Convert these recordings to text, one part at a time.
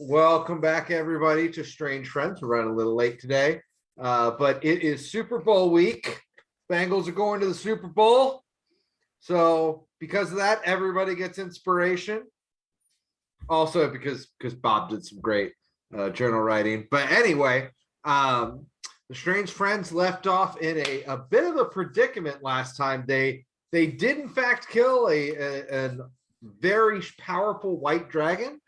Welcome back, everybody, to Strange Friends. We're running a little late today, but it is Super Bowl week. Bengals are going to the Super Bowl. So because of that, everybody gets inspiration. Also because Bob did some great journal writing. But anyway, the Strange Friends left off in a bit of a predicament last time. They did, in fact, kill a very powerful white dragon.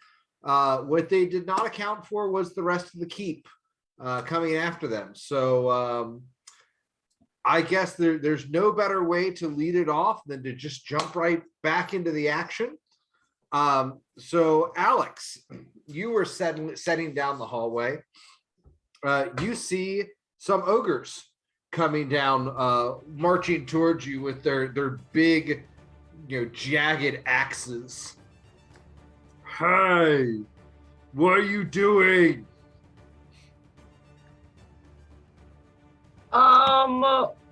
What they did not account for was the rest of the keep coming after them. So I guess there's no better way to lead it off than to just jump right back into the action. So Alex, you were setting down the hallway. You see some ogres coming down, marching towards you with their big, jagged axes. Hey, what are you doing?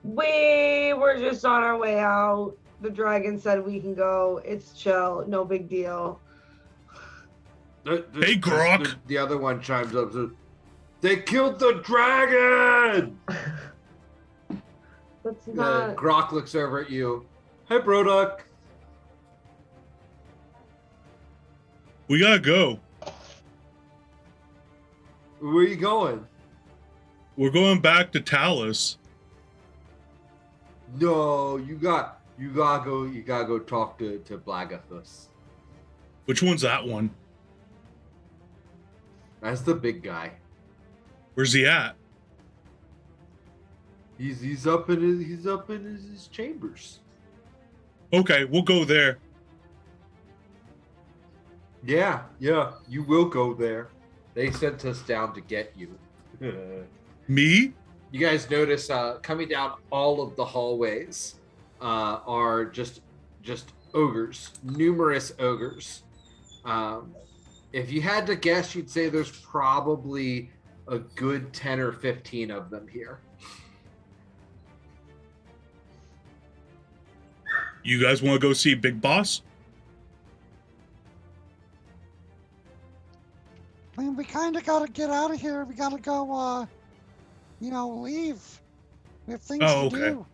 We were just on our way out. The dragon said we can go. It's chill, no big deal. Hey, Grok. The other one chimes up. Says, they killed the dragon. That's not. Grok looks over at you. Hey, Broduck. We gotta go. Where are you going? We're going back to Talus. No, you gotta go talk to Blagathus. Which one's that one? That's the big guy. Where's he at? He's up in his chambers. Okay, we'll go there. Yeah, you will go there. They sent us down to get you. Me? You guys notice coming down all of the hallways are just ogres, numerous ogres. If you had to guess, you'd say there's probably a good 10 or 15 of them here. You guys want to go see Big Boss? I mean, we kind of got to get out of here. We got to go, leave. We have things to do.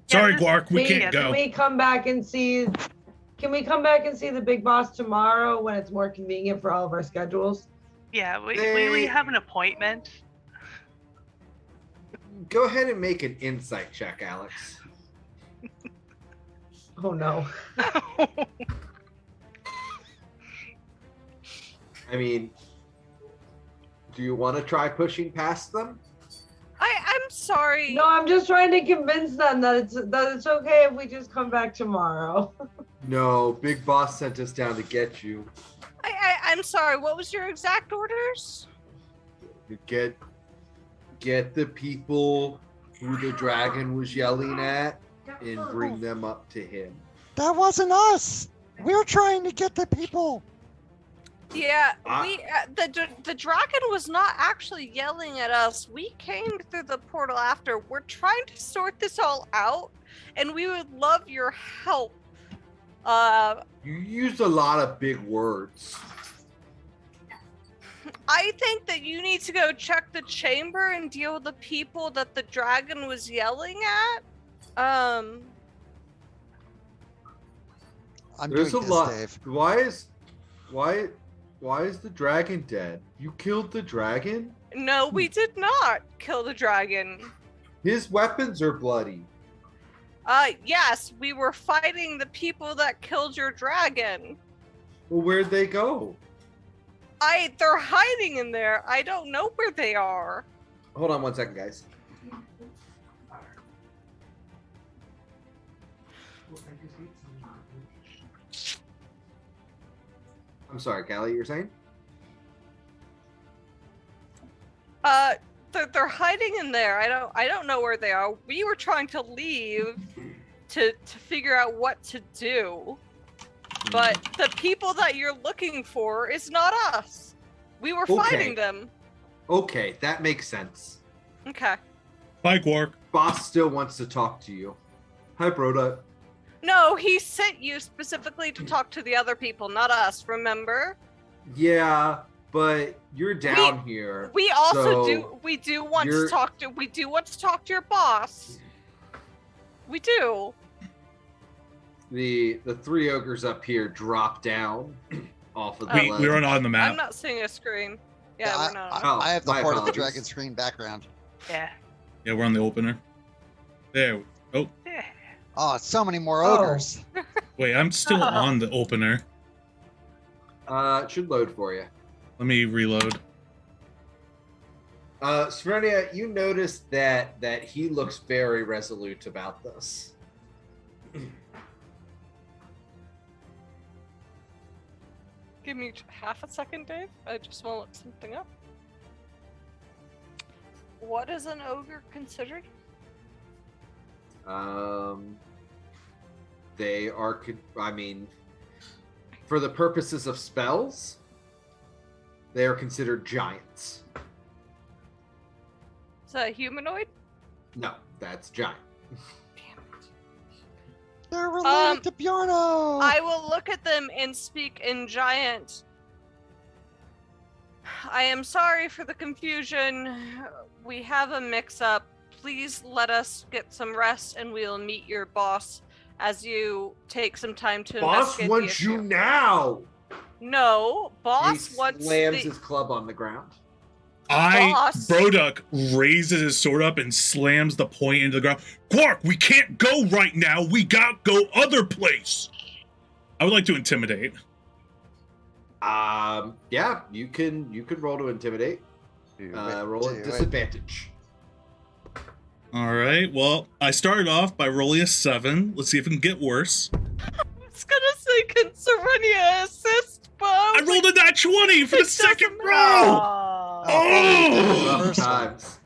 Sorry, Gwark, we can't go. Can we come back and see the big boss tomorrow when it's more convenient for all of our schedules? Yeah, we have an appointment. Go ahead and make an insight check, Alex. Oh, no. I mean, do you want to try pushing past them? I'm sorry. No, I'm just trying to convince them that it's okay if we just come back tomorrow. No, Big Boss sent us down to get you. I'm sorry. What was your exact orders? Get the people who the dragon was yelling at and bring them up to him. That wasn't us. We're trying to get the people. Yeah, the dragon was not actually yelling at us. We came through the portal after. We're trying to sort this all out, and we would love your help. You used a lot of big words. I think that you need to go check the chamber and deal with the people that the dragon was yelling at. There's a lot. Dave. Why is the dragon dead? You killed the dragon? No, we did not kill the dragon. His weapons are bloody. Yes, we were fighting the people that killed your dragon. Well, where'd they go? They're hiding in there. I don't know where they are. Hold on one second, guys. I'm sorry, Callie, you're saying? They're hiding in there. I don't know where they are. We were trying to leave to figure out what to do. But the people that you're looking for is not us. We were fighting them. Okay, that makes sense. Okay. Bye, Gwark. Boss still wants to talk to you. Hi, Broda. No, he sent you specifically to talk to the other people, not us, remember? Yeah, but you're down here. We also so we do want to you're- talk to your boss. We do. The three ogres up here drop down off of the We ledge. we're not on the map. I'm not seeing a screen. Yeah, Yeah, we're not. Oh, I have the my Heart of the apologies. Dragon screen background. Yeah. Yeah, we're on the opener. There. Oh, Yeah. Oh, so many more Oh. ogres. wait, I'm still on the opener. It should load for you. Let me reload. Svernia, you notice that he looks very resolute about this. Give me half a second, Dave. I just want to look something up. What is an ogre considered? They are, I mean, for the purposes of spells, they are considered giants. Is that a humanoid? No, that's giant. Damn it. They're related to Bjorno. I will look at them and speak in giant. I am sorry for the confusion. We have a mix-up. Please let us get some rest and we'll meet your boss as you take some time to Boss investigate the wants you issue. now. No, boss He wants slams the... his club on the ground. Boss. Broduk raises his sword up and slams the point into the ground. Quark, we can't go right now. We got go other place. I would like to intimidate. Yeah, you can roll to intimidate. Roll at disadvantage. All right. Well, I started off by rolling a 7. Let's see if it can get worse. I was gonna say, can Serenia assist, but I rolled a nat 20 for the second roll. Oh! Rough times.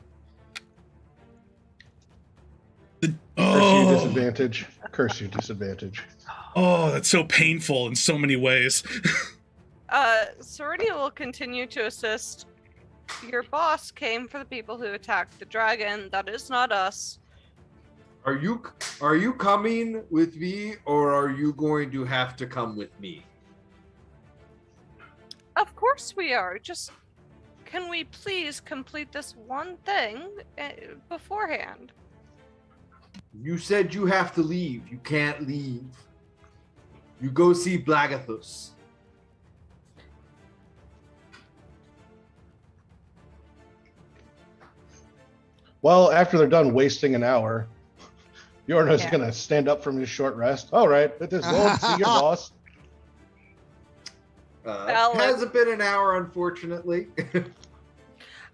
Curse you, disadvantage. Curse you, disadvantage. Oh, that's so painful in so many ways. Serenia will continue to assist. Your boss came for the people who attacked the dragon. That is not us. Are you coming with me, or are you going to have to come with me? Of course we are. Just can we please complete this one thing beforehand? You said you have to leave. You can't leave. You go see Blagathus. Well, after they're done wasting an hour, Yorno's Yeah. gonna stand up from his short rest. All right, it is well to see your boss. Valid. Hasn't been an hour, unfortunately.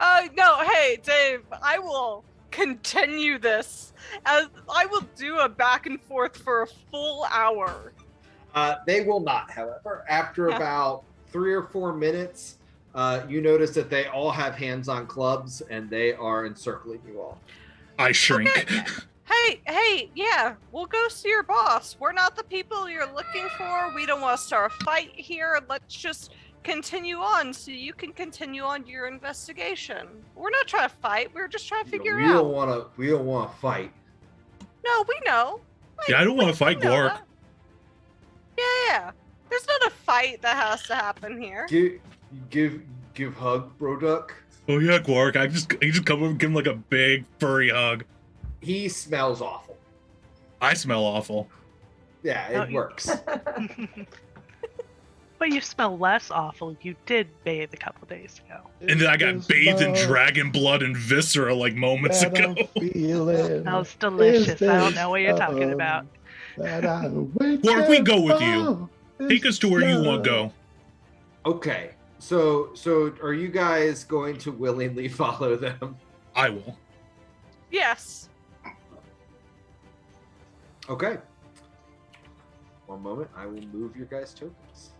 No, hey, Dave, I will continue this as I will do a back and forth for a full hour. They will not, however. After Yeah. about 3 or 4 minutes, you notice that they all have hands on clubs and they are encircling you all. I shrink. Hey, yeah, we'll go see your boss. We're not the people you're looking for. We don't want to start a fight here. Let's just continue on so you can continue on your investigation. We're not trying to fight. We're just trying to figure we it don't out. We don't want to fight. No, we know. Yeah, I don't want to fight We know Gork. that. Yeah. There's not a fight that has to happen here. Give hug, Broduk. Oh yeah, Quark. I just come over and give him like a big furry hug. He smells awful. I smell awful. Yeah, Oh, it you- works. But you smell less awful. You did bathe a couple days ago. And then I got bathed in dragon blood and viscera like moments ago. Smells delicious. I don't know what you're talking about. Quark, we go with you. Take us to where you want to go. Okay, so are you guys going to willingly follow them? I will. Yes. Okay. One moment, I will move your guys' tokens.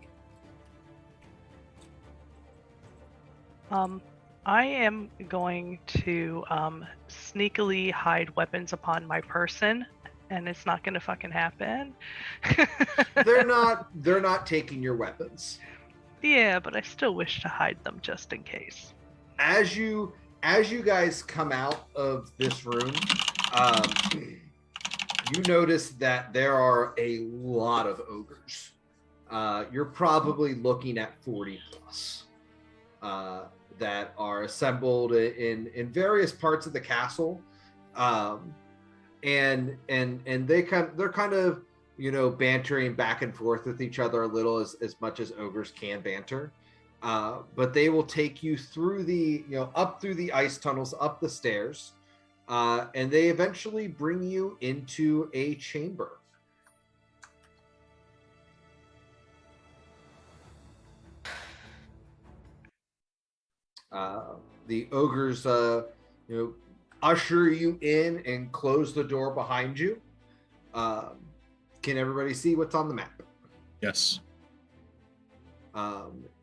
I am going to sneakily hide weapons upon my person, and it's not gonna fucking happen. They're not taking your weapons. Yeah, but I still wish to hide them just in case. As you guys come out of this room, you notice that there are a lot of ogres. You're probably looking at 40 plus. that are assembled in various parts of the castle, and they're kind of bantering back and forth with each other a little, as much as ogres can banter. But they will take you through up through the ice tunnels, up the stairs, and they eventually bring you into a chamber. The ogres, usher you in and close the door behind you. Can everybody see what's on the map? Yes.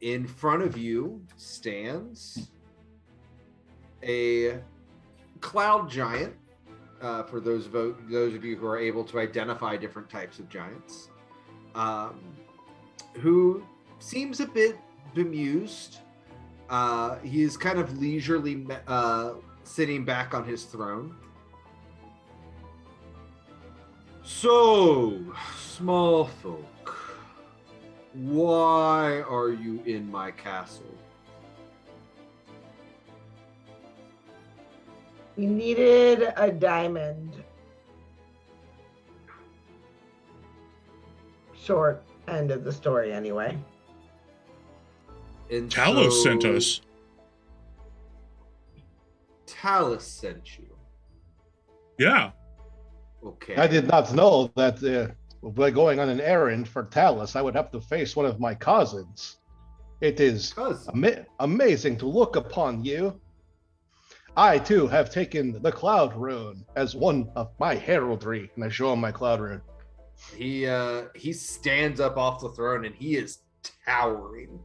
In front of you stands a cloud giant. For those of you who are able to identify different types of giants, who seems a bit bemused. He is kind of leisurely sitting back on his throne. So, small folk, why are you in my castle? We needed a diamond. Short end of the story, anyway. And Talos sent us. Talos sent you. Yeah. Okay. I did not know that by going on an errand for Talus, I would have to face one of my cousins. It is amazing to look upon you. I, too, have taken the Cloud Rune as one of my heraldry, and I show him my Cloud Rune. He stands up off the throne, and he is towering.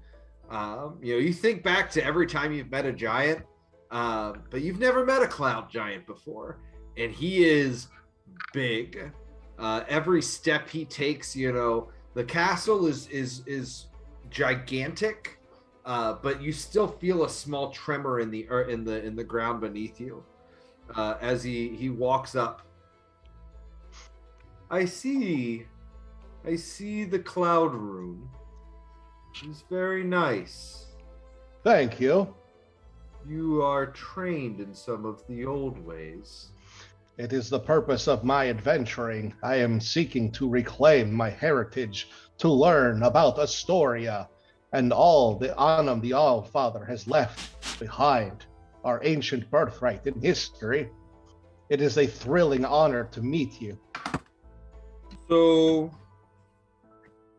You think back to every time you've met a giant, but you've never met a cloud giant before, and he is big. Every step he takes, the castle is gigantic, but you still feel a small tremor in the ground beneath you as he walks up. I see the Cloud Rune. It's very nice. Thank you. You are trained in some of the old ways. It is the purpose of my adventuring. I am seeking to reclaim my heritage, to learn about Astoria and all the Anam the All-Father has left behind, our ancient birthright in history. It is a thrilling honor to meet you. So,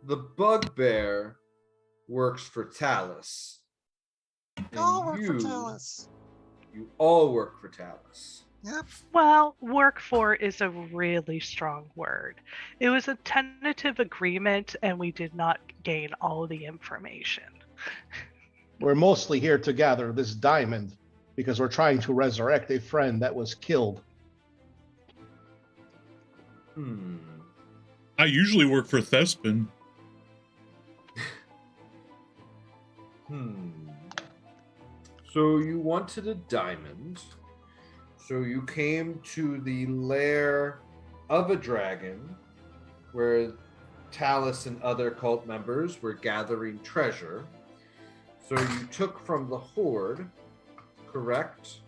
the bugbear works for Talus. We all and work for Talus. You all work for Talus. Yep. Well, work for is a really strong word. It was a tentative agreement, and we did not gain all the information. We're mostly here to gather this diamond because we're trying to resurrect a friend that was killed. I usually work for Thespin. So you wanted a diamond. So you came to the lair of a dragon where Talus and other cult members were gathering treasure. So you took from the Hoard, correct?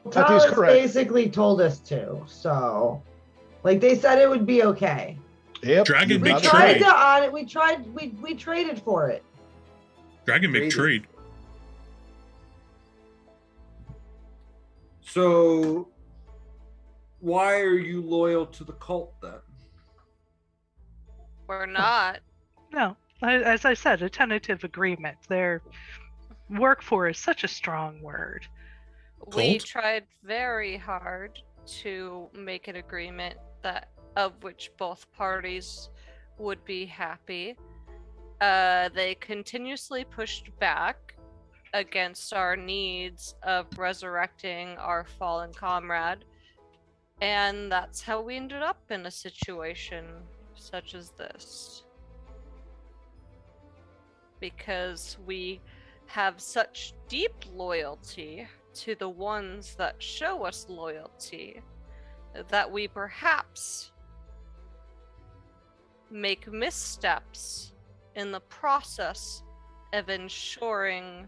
That is Talus correct. basically told us to, so they said it would be okay. Yep. Dragon We make tried trade. to on it. We traded for it. Dragon make trade. So why are you loyal to the cult then? We're not. No, as I said, a tentative agreement. Their work for is such a strong word. We Cult? tried very hard to make an agreement of which both parties would be happy. They continuously pushed back against our needs of resurrecting our fallen comrade, and that's how we ended up in a situation such as this. Because we have such deep loyalty to the ones that show us loyalty that we perhaps make missteps in the process of ensuring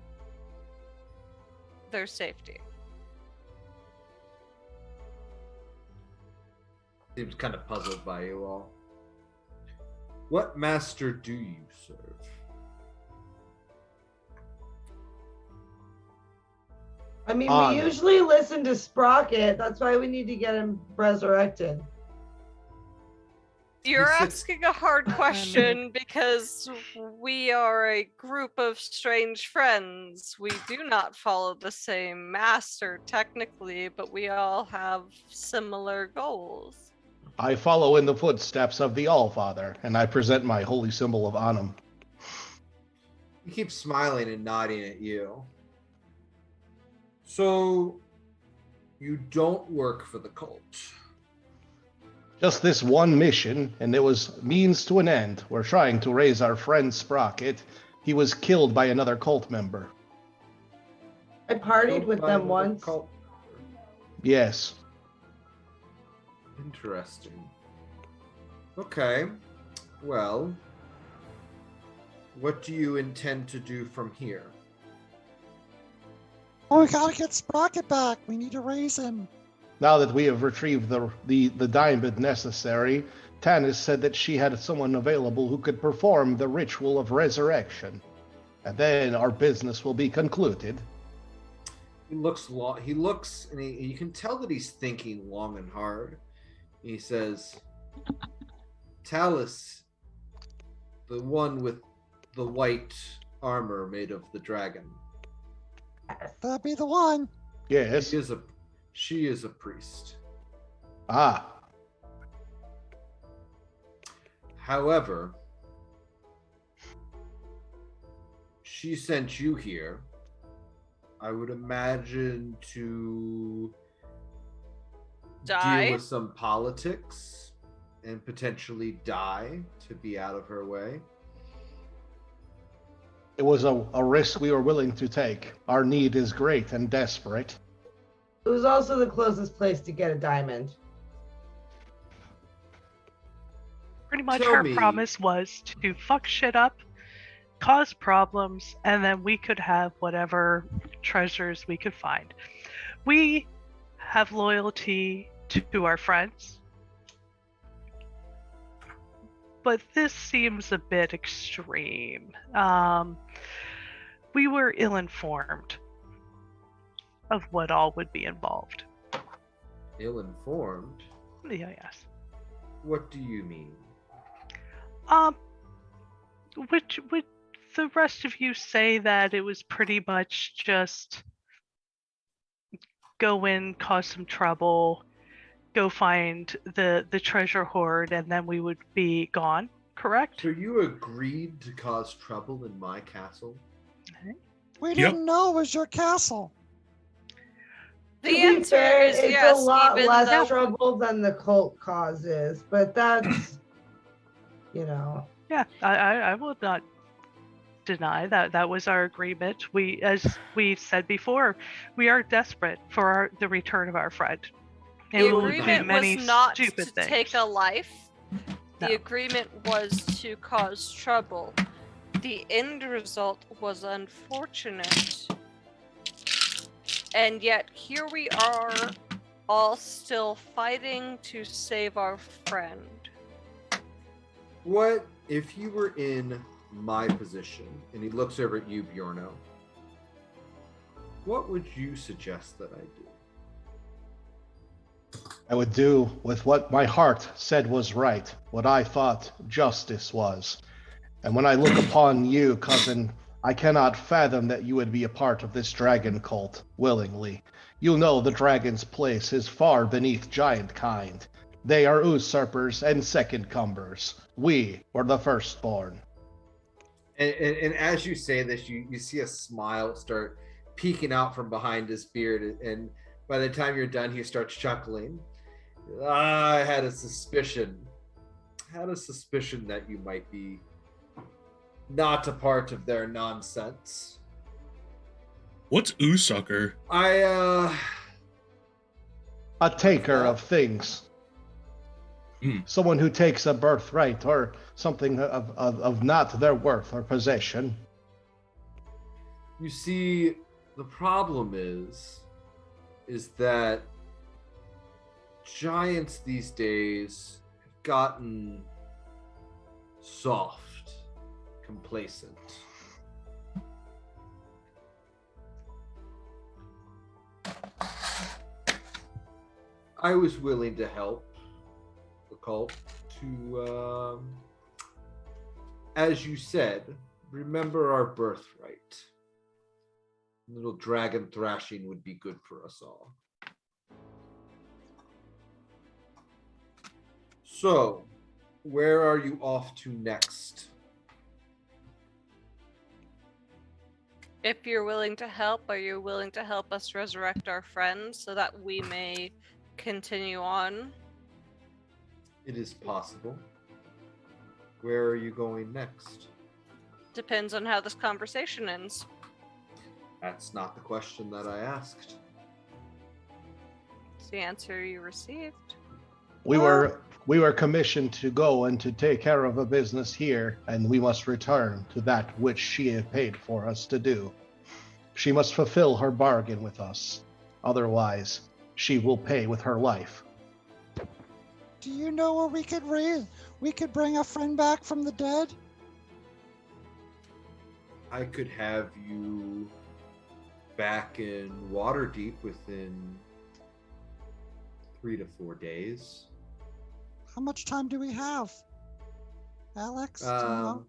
their safety. Seems kind of puzzled by you all. What master do you serve? I mean, On. we usually listen to Sprocket. That's why we need to get him resurrected. You're He asking a hard question because we are a group of strange friends. We do not follow the same master technically, but we all have similar goals. I follow in the footsteps of the All-Father, and I present my holy symbol of Anum. He keeps smiling and nodding at you. So, you don't work for the cult. Just this one mission, and it was means to an end. We're trying to raise our friend Sprocket. He was killed by another cult member. I partied with By them another once. cult. Yes. Interesting. Okay. Well, what do you intend to do from here? Oh, we gotta get Sprocket back. We need to raise him. Now that we have retrieved the diamond necessary, Tanis said that she had someone available who could perform the ritual of resurrection. And then our business will be concluded. He looks long. He looks, and you can tell that he's thinking long and hard. He says, "Talus, the one with the white armor made of the dragon. That'd be the one. Yes. She is a priest. Ah. However, she sent you here, I would imagine, to Die? deal with some politics and potentially die to be out of her way. It was a risk we were willing to take. Our need is great and desperate. It was also the closest place to get a diamond. Pretty much Tell her me- promise was to fuck shit up, cause problems, and then we could have whatever treasures we could find. We have loyalty to our friends, but this seems a bit extreme. We were ill-informed of what all would be involved. Ill-informed? Yeah, yes. What do you mean? Would the rest of you say that it was pretty much just go in, cause some trouble, go find the treasure hoard, and then we would be gone, correct? So you agreed to cause trouble in my castle? We Yep. didn't know it was your castle. The To be answer fair, is it's yes, a lot even less though trouble than the cult causes, but that's, you know. Yeah, I will not deny that was our agreement. We, as we said before, we are desperate for the return of our friend. And the we will do agreement many was not stupid to things. take a life. The No. agreement was to cause trouble. The end result was unfortunate. And yet here we are, all still fighting to save our friend. What if you were in my position? And he looks over at you, Bjorno. What would you suggest that I do? I would do with what my heart said was right, what I thought justice was. And when I look upon you, cousin, I cannot fathom that you would be a part of this dragon cult willingly. You know the dragon's place is far beneath giant kind. They are usurpers and second cumbers. We were the firstborn. And as you say this, you see a smile start peeking out from behind his beard. And by the time you're done, he starts chuckling. I had a suspicion. That you might be not a part of their nonsense. What's Oosucker? I A taker of things. Someone who takes a birthright or something of not their worth or possession. You see The problem is that giants these days have gotten soft, complacent. I was willing to help the cult to, as you said, remember our birthright. A little dragon thrashing would be good for us all. So, where are you off to next? If you're willing to help, are you willing to help us resurrect our friends so that we may continue on? It is possible. Where are you going next? Depends on how this conversation ends. That's not the question that I asked. It's the answer you received. We were commissioned to go and to take care of a business here, and we must return to that which she had paid for us to do. She must fulfill her bargain with us. Otherwise, she will pay with her life. Do you know where we could bring a friend back from the dead? I could have you back in Waterdeep within 3 to 4 days. How much time do we have? Alex, do you know?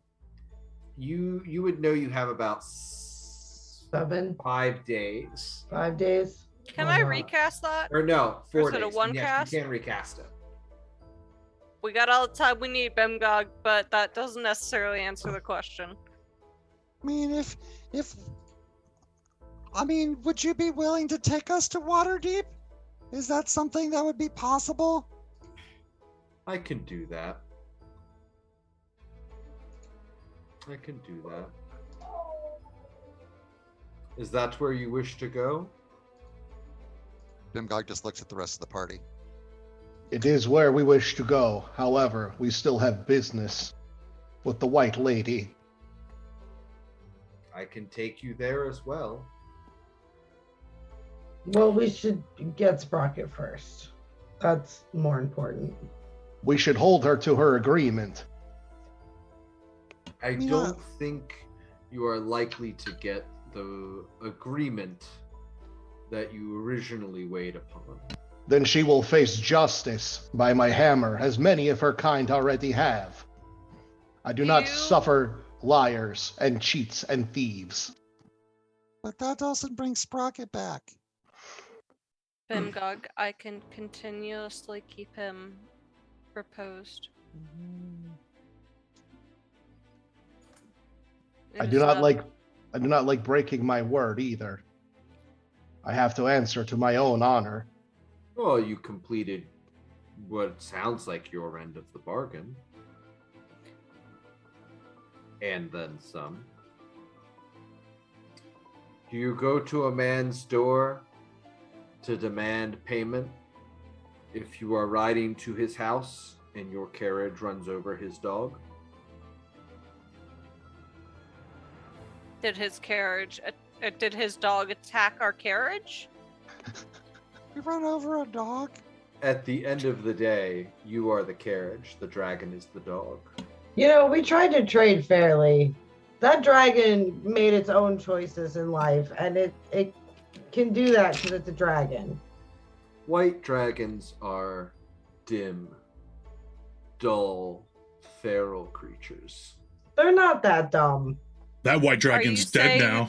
You would know you have about 7, 5 days. 5 days. Can Why I not? recast that? Or no, 4 Is it a days. one Yes, cast? you can recast it. We got all the time we need, Bemgog, but that doesn't necessarily answer the question. I mean, would you be willing to take us to Waterdeep? Is that something that would be possible? I can do that. I can do that. Is that where you wish to go? Bimgog just looks at the rest of the party. It is where we wish to go. However, we still have business with the White Lady. I can take you there as well. Well, we should get Sprocket first. That's more important. We should hold her to her agreement. I Yeah. don't think you are likely to get the agreement that you originally weighed upon. Then she will face justice by my hammer, as many of her kind already have. I do not You- suffer liars and cheats and thieves. But that doesn't bring Sprocket back. Bemgog, I can continuously keep him reposed. I do not like breaking my word either. I have to answer to my own honor. Well, you completed what sounds like your end of the bargain. And then some. Do you go to a man's door to demand payment if you are riding to his house and your carriage runs over his dog? Did his dog attack our carriage? We run over a dog. At the end of the day, you are the carriage, the dragon is the dog. You know, we tried to trade fairly. That dragon made its own choices in life, and it can do that because it's a dragon. White dragons are dim, dull, feral creatures. They're not that dumb. That white Are you dragon's dead saying now.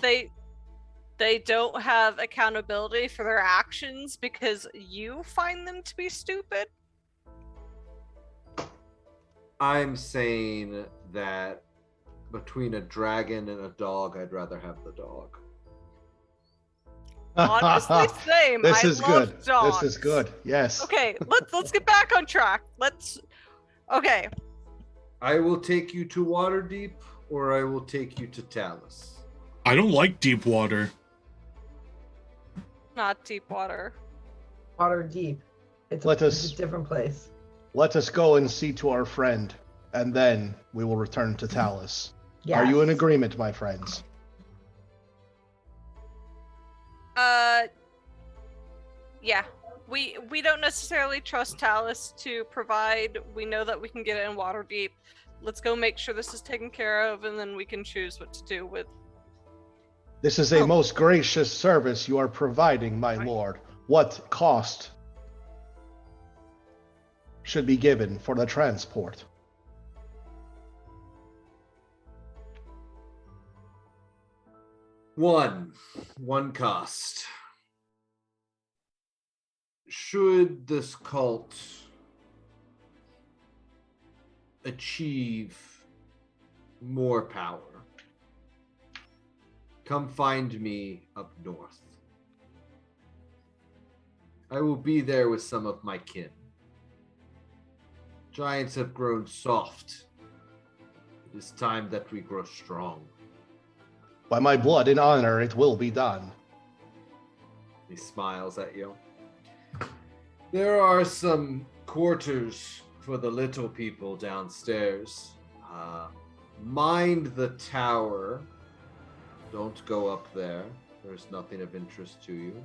they don't have accountability for their actions because you find them to be stupid? I'm saying that between a dragon and a dog, I'd rather have the dog. Honestly, same. This I is love good. dogs. This is good. Yes. Okay, let's get back on track. Okay. I will take you to Waterdeep, or I will take you to Talus. I don't like deep water. Not deep water. Water deep. It's Let it's us- a different place. Let us go and see to our friend, and then we will return to Talus. Yes. Are you in agreement, my friends? Yeah. We don't necessarily trust Talus to provide. We know that we can get it in Waterdeep. Let's go make sure this is taken care of, and then we can choose what to do with. This is a most gracious service you are providing, my lord. What cost should be given for the transport? One cost. Should this cult achieve more power, come find me up north. I will be there with some of my kin. Giants have grown soft. It is time that we grow strong. By my blood and honor, it will be done. He smiles at you. There are some quarters for the little people downstairs. Mind the tower. Don't go up there. There's nothing of interest to you.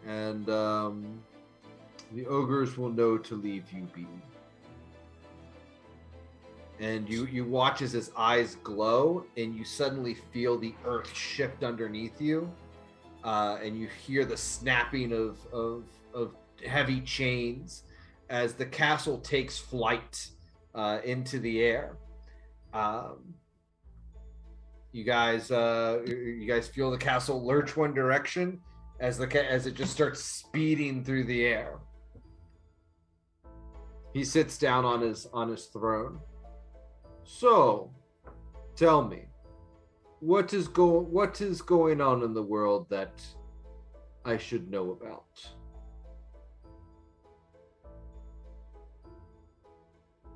And the ogres will know to leave you be. And you watch as his eyes glow, and you suddenly feel the earth shift underneath you, and you hear the snapping of heavy chains as the castle takes flight into the air. You guys feel the castle lurch one direction as it just starts speeding through the air. He sits down on his throne. So, tell me, what is going on in the world that I should know about?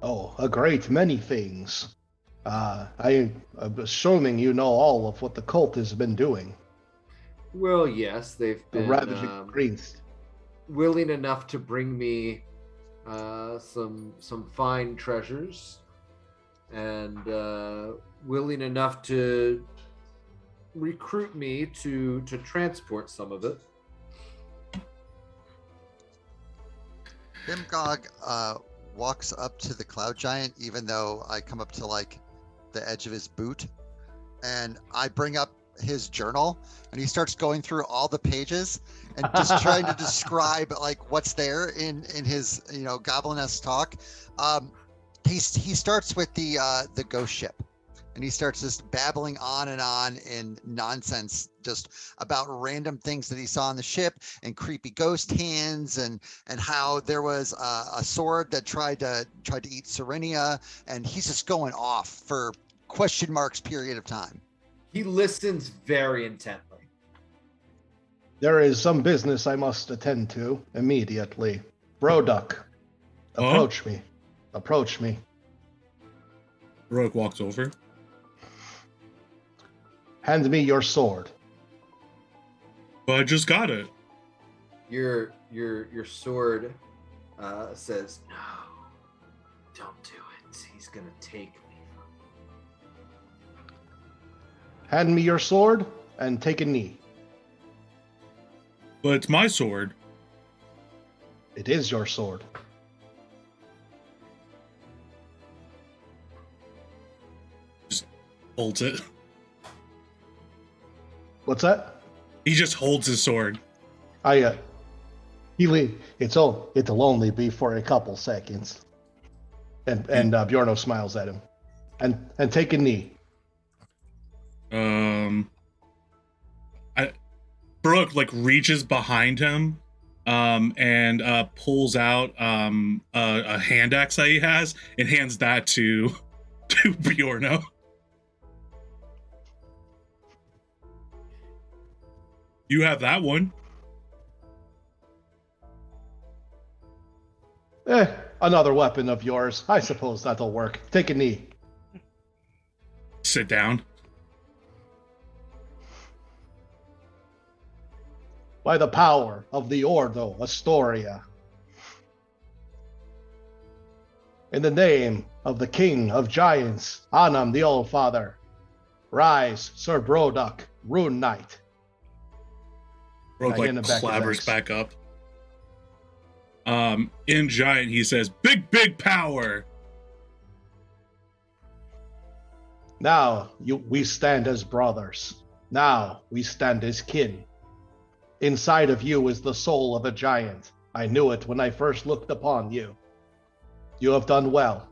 Oh, a great many things. I'm assuming you know all of what the cult has been doing. Well, yes, they've The been ravaging priest. willing enough to bring me some fine treasures, and willing enough to recruit me to transport some of it. Dimgog walks up to the cloud giant, even though I come up to like the edge of his boot, and I bring up his journal, and he starts going through all the pages and just trying to describe like what's there in his goblin-esque talk. He starts with the ghost ship, and he starts just babbling on and on in nonsense, just about random things that he saw on the ship and creepy ghost hands, and how there was a sword that tried to eat Serenia, and he's just going off for question marks period of time. He listens very intently. There is some business I must attend to immediately. Broduck, approach me. Approach me. Rogue walks over. Hand me your sword. But I just got it. Your sword says, "No, don't do it. He's gonna take me." Hand me your sword and take a knee. But it's my sword. It is your sword. Just holds it. What's that? He just holds his sword. It'll only be for a couple seconds. And Bjorno smiles at him. And take a knee. Brooke like reaches behind him, and pulls out a hand axe that he has and hands that to Bjorno. You have that one. Another weapon of yours. I suppose that'll work. Take a knee. Sit down. By the power of the Ordo Astoria. In the name of the King of Giants, Anam the All-Father, rise, Sir Broduck, Rune Knight. Rogue like in the back is clabbers X. back up. In giant, he says, big power. Now we stand as brothers. Now we stand as kin. Inside of you is the soul of a giant. I knew it when I first looked upon you. You have done well.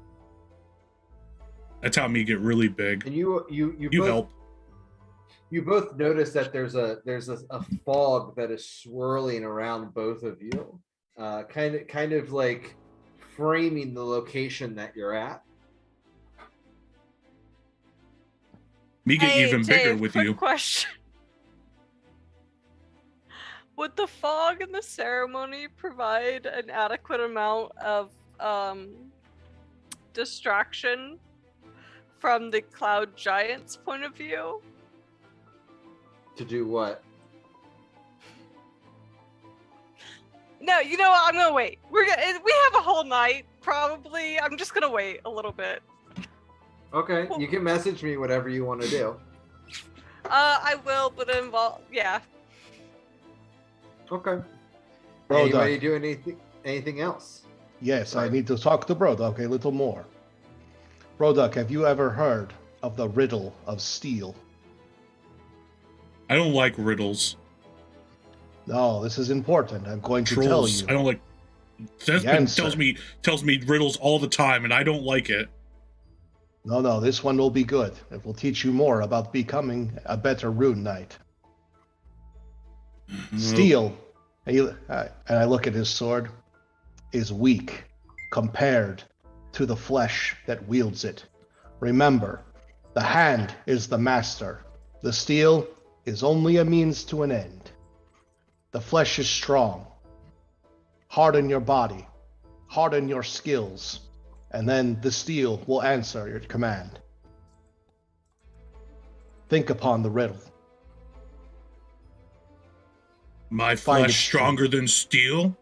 That's how me get really big. And you both, help. You both notice that there's a fog that is swirling around both of you, kind of like framing the location that you're at. Me get even bigger with quick you. Question. Would the fog in the ceremony provide an adequate amount of distraction from the cloud giant's point of view? To do No, you know what? I'm gonna wait. We have a whole night, probably. I'm just gonna wait a little bit. Okay, you can message me whatever you want to do. I will, but yeah. Okay. Bro, Anybody do anything else? Yes, Right. I need to talk to Broduck a little more. Broduck, have you ever heard of the riddle of steel? I don't like riddles. No, this is important. I'm going to tell Trolls. you. I don't like. Desmond answer. tells me riddles all the time, and I don't like it. No, this one will be good. It will teach you more about becoming a better rune knight. Steel, and I look at his sword, is weak compared to the flesh that wields it. Remember, the hand is the master. The steel is only a means to an end. The flesh is strong. Harden your body, harden your skills, and then the steel will answer your command. Think upon the riddle. My Find flesh it stronger than steel,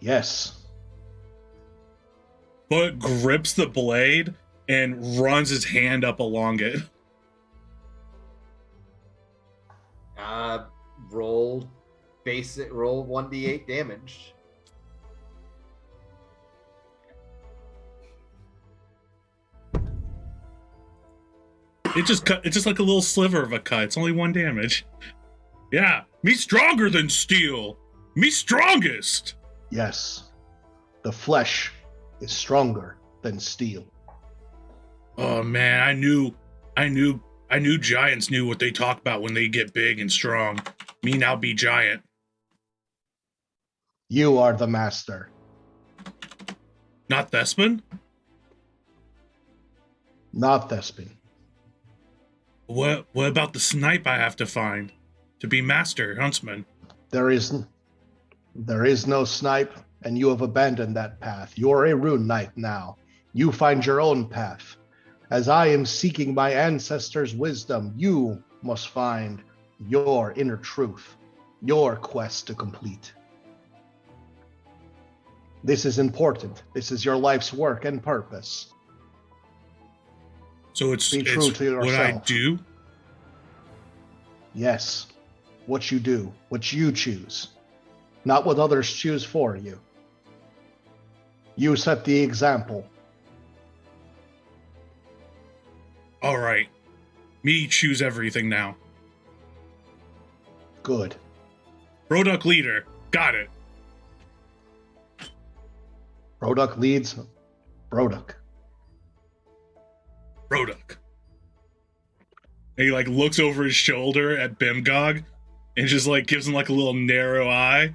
Yes. but grips the blade and runs his hand up along it. Roll 1d8 damage. It's just like a little sliver of a cut. It's only 1 damage. Yeah, me stronger than steel. Me strongest. Yes. The flesh is stronger than steel. Oh man, I knew giants knew what they talk about when they get big and strong. Me now be giant. You are the master. Not Thespin? Not Thespin. What about the snipe I have to find to be master huntsman? There is no snipe, and you have abandoned that path. You're a rune knight now. You find your own path. As I am seeking my ancestors' wisdom, you must find your inner truth, your quest to complete. This is important. This is your life's work and purpose. So it's Be true to what I yourself. do. Yes, what you do, what you choose, not what others choose for you. You set the example. All right, me choose everything now. Good. Broduck leader, got it. Broduck leads. Broduck. Broduck. And he like looks over his shoulder at Bimgog and just like gives him like a little narrow eye.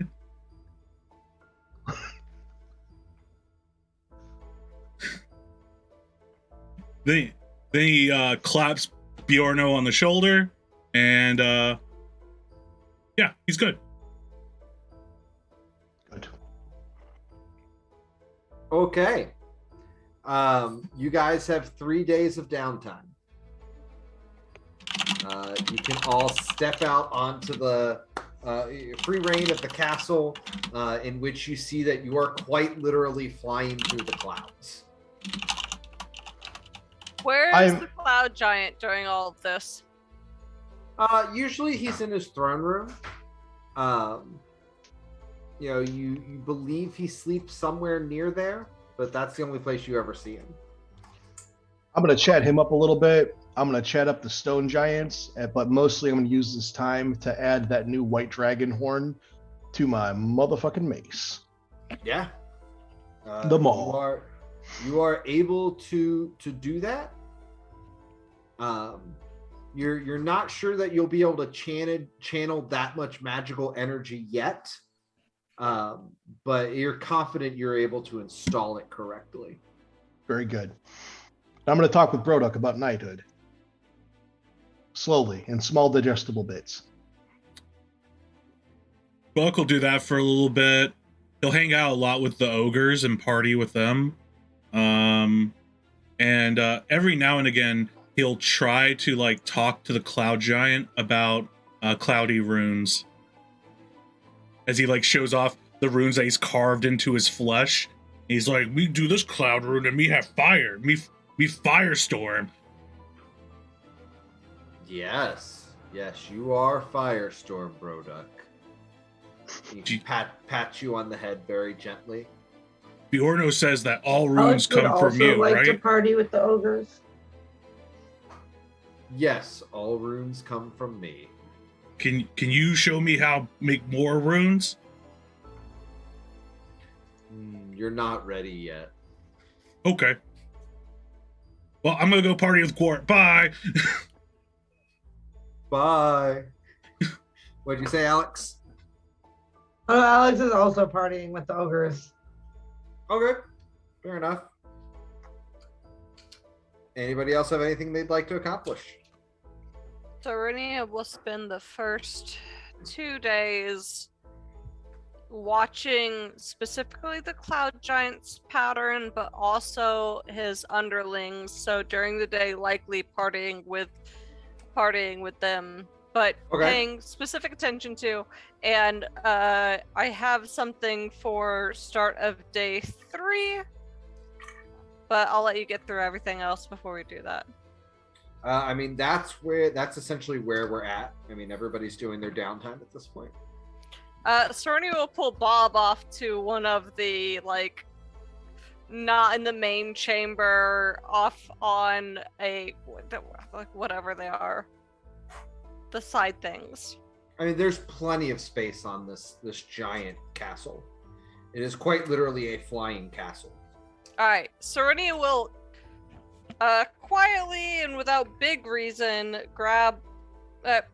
then he claps Bjorno on the shoulder and yeah, he's good. Good. Okay. You guys have 3 days of downtime. You can all step out onto the free reign of the castle, in which you see that you are quite literally flying through the clouds. Where is the cloud giant during all of this? Usually he's in his throne room. You believe he sleeps somewhere near there, but that's the only place you ever see him. I'm going to chat him up a little bit. I'm going to chat up the stone giants, but mostly I'm going to use this time to add that new white dragon horn to my motherfucking mace. Yeah. The mall. You are able to do that. You're not sure that you'll be able to channel that much magical energy yet, but you're confident you're able to install it correctly. Very good. I'm going to talk with Broduk about knighthood. Slowly, in small digestible bits. Buck will do that for a little bit. He'll hang out a lot with the ogres and party with them. And every now and again, he'll try to like talk to the cloud giant about cloudy runes. As he like shows off the runes that he's carved into his flesh. He's like, we do this cloud rune and we have fire. We firestorm. Yes, you are Firestorm, Broduk. He pat you on the head very gently. Bjorno says that all runes come from you, like right? to party with the ogres. Yes, all runes come from me. Can you show me how make more runes? You're not ready yet. Okay. Well, I'm gonna go party with Quart. Bye. Bye. What'd you say, Alex? Oh, Alex is also partying with the ogres. Okay, fair enough. Anybody else have anything they'd like to accomplish? So Renia will spend the first 2 days watching specifically the cloud giant's pattern, but also his underlings. So during the day, likely partying with them, but paying specific attention to. And I have something for start of day 3, but I'll let you get through everything else before we do that. That's essentially where we're at. I mean, everybody's doing their downtime at this point. Cerny will pull Bob off to one of the, like, not in the main chamber, off on whatever they are. The side things. I mean, there's plenty of space on this giant castle. It is quite literally a flying castle. Alright, Serenia will quietly and without big reason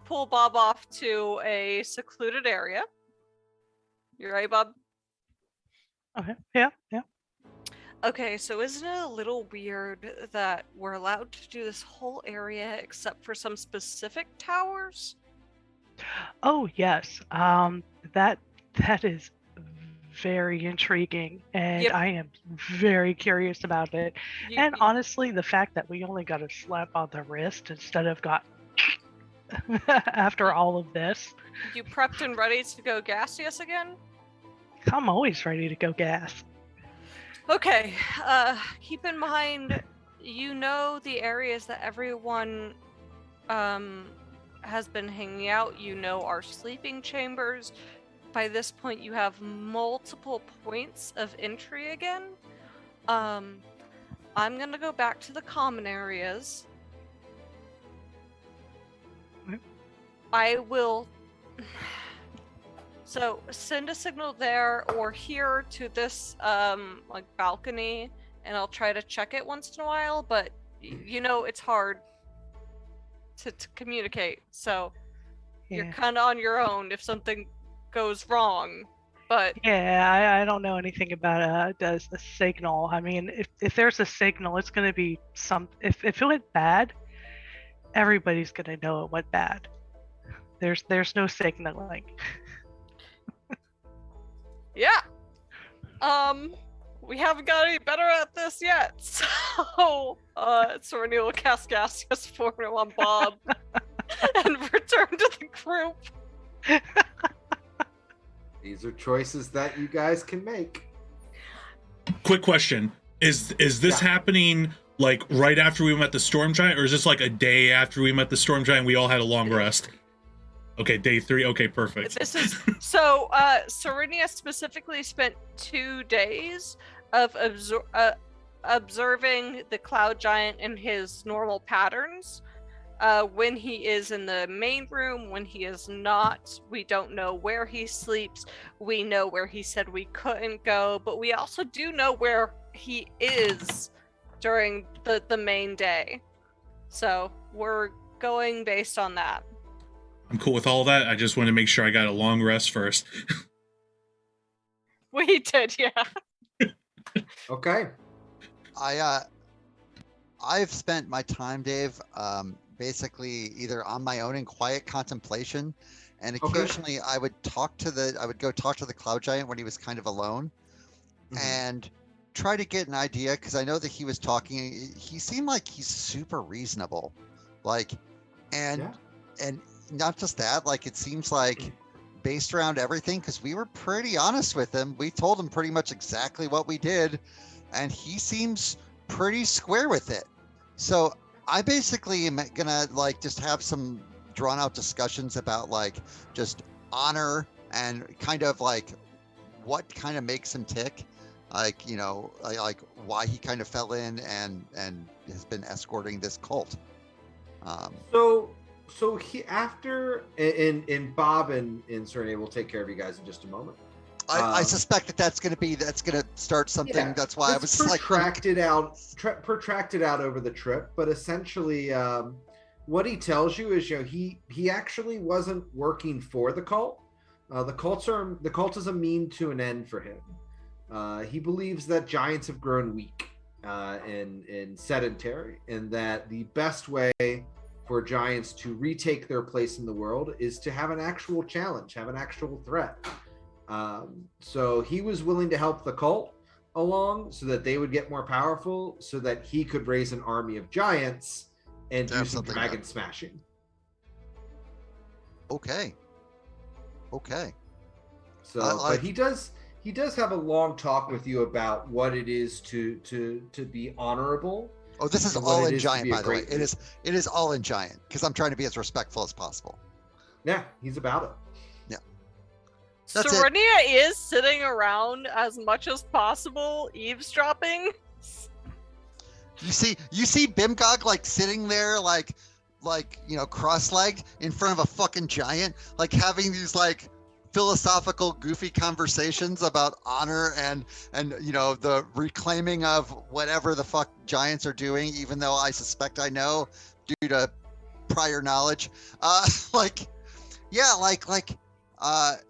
pull Bob off to a secluded area. You right, Bob? Okay. Yeah. Okay, so isn't it a little weird that we're allowed to do this whole area except for some specific towers? Oh yes. That is very intriguing, and Yep. I am very curious about it. And You- honestly, the fact that we only got a slap on the wrist instead of got after all of this. You prepped and ready to go gaseous again? I'm always ready to go gas. Okay, keep in mind, you know the areas that everyone has been hanging out. You know our sleeping chambers. By this point, you have multiple points of entry again. I'm gonna go back to the common areas. Okay. I will... So send a signal there or here to this like balcony, and I'll try to check it once in a while, but you know it's hard to communicate, so you're Yeah. kind of on your own if something goes wrong. But Yeah, I don't know anything about does the signal. I mean, if there's a signal, it's gonna be if it went bad, everybody's gonna know it went bad. There's no signaling. yeah, we haven't got any better at this yet. So Serenia will cast gaseous form on Bob and return to the group. These are choices that you guys can make. Quick question: Is this happening like right after we met the storm giant, or is this like a day after we met the storm giant? We all had a long rest. Okay, day 3. Okay, perfect. This is so. Serenia specifically spent 2 days of observing the cloud giant in his normal patterns. When he is in the main room, when he is not, we don't know where he sleeps. We know where he said we couldn't go, but we also do know where he is during the main day. So we're going based on that. I'm cool with all that. I just wanted to make sure I got a long rest first. We did, yeah. Okay. I've spent my time, Dave, basically either on my own in quiet contemplation, and occasionally I would go talk to the cloud giant when he was kind of alone, and try to get an idea, because I know that he was talking. He seemed like he's super reasonable, like, and not just that, like it seems like based around everything, because we were pretty honest with him. We told him pretty much exactly what we did, and he seems pretty square with it. So I basically am gonna like just have some drawn out discussions about like just honor and kind of like what kind of makes him tick, like, you know, like why he kind of fell in and has been escorting this cult. So he after and Bob and Serena will take care of you guys in just a moment. I suspect that's going to start something. Yeah, that's why I was protracted out over the trip. But essentially, what he tells you is, you know, he actually wasn't working for the cult. The cult is a mean to an end for him. He believes that giants have grown weak and sedentary, and that the best way for giants to retake their place in the world is to have an actual challenge, have an actual threat. So he was willing to help the cult along so that they would get more powerful, so that he could raise an army of giants and do some dragon smashing. Okay. So, but he does have a long talk with you about what it is to be honorable. Oh, this is all in giant, by the way. It is all in giant, because I'm trying to be as respectful as possible. Yeah, he's about it. Serenia is sitting around as much as possible, eavesdropping. You see Bimgog like sitting there, like you know, cross-legged in front of a fucking giant, like having these like philosophical, goofy conversations about honor and you know, the reclaiming of whatever the fuck giants are doing, even though I suspect I know due to prior knowledge.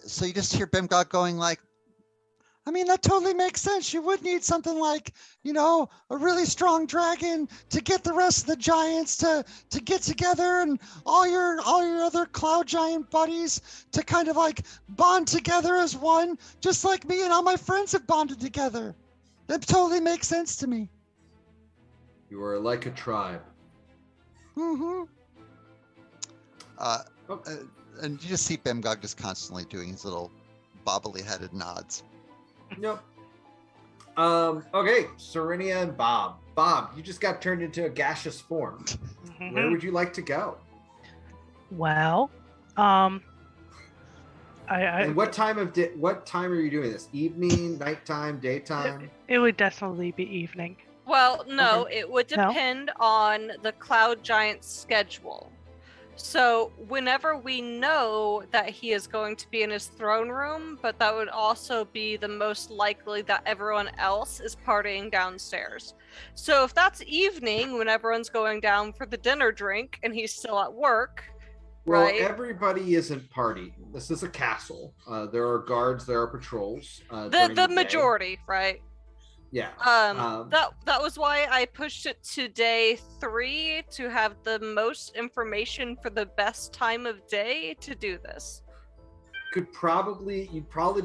So you just hear Bimgog going like, I mean, that totally makes sense. You would need something like, you know, a really strong dragon to get the rest of the giants to get together, and all your other cloud giant buddies to kind of like bond together as one, just like me and all my friends have bonded together. That totally makes sense to me. You are like a tribe. Mm-hmm. And you just see Bimgog just constantly doing his little bobbly-headed nods. Yep. Okay, Serenia and Bob. Bob, you just got turned into a gaseous form. Where would you like to go? Well, And what time are you doing this? Evening, nighttime, daytime? It would definitely be evening. Well, no, it would depend on the cloud giant's schedule. So whenever we know that he is going to be in his throne room, but that would also be the most likely that everyone else is partying downstairs. So if that's evening, when everyone's going down for the dinner drink and he's still at work, well, right? Everybody isn't partying. This is a castle. There are guards, there are patrols. The majority, right? Yeah. That was why I pushed it to day 3 to have the most information for the best time of day to do this. You'd probably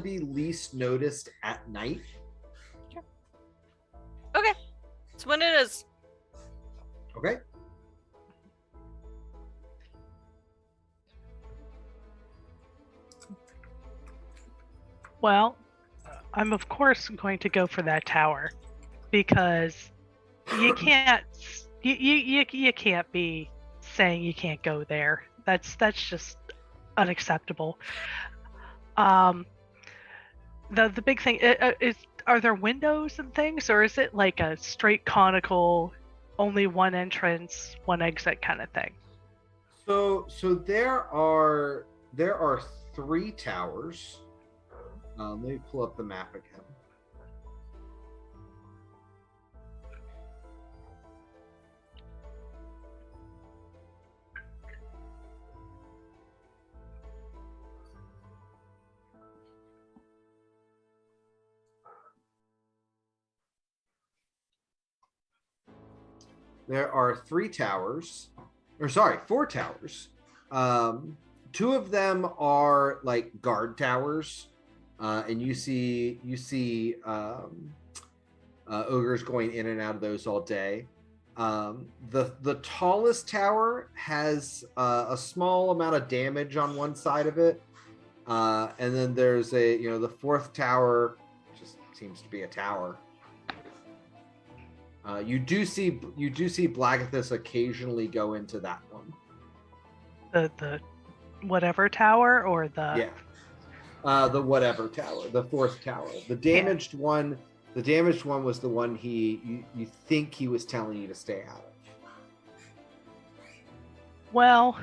be least noticed at night. Sure. Okay. That's when it is. Okay. Well, I'm of course going to go for that tower, because You can't. You can't be saying you can't go there. That's just unacceptable. The big thing is, are there windows and things, or is it like a straight conical, only one entrance, one exit kind of thing? So there are 3 towers. Let me pull up the map again. There are 3 towers, or sorry, 4 towers. 2 of them are like guard towers, and you see ogres going in and out of those all day. The tallest tower has a small amount of damage on one side of it, and then there's the 4th tower just seems to be a tower. You do see Blagathus occasionally go into that one. The whatever tower, or the the whatever tower, the 4th tower, the damaged one. The damaged one was the one you think he was telling you to stay out of. Well,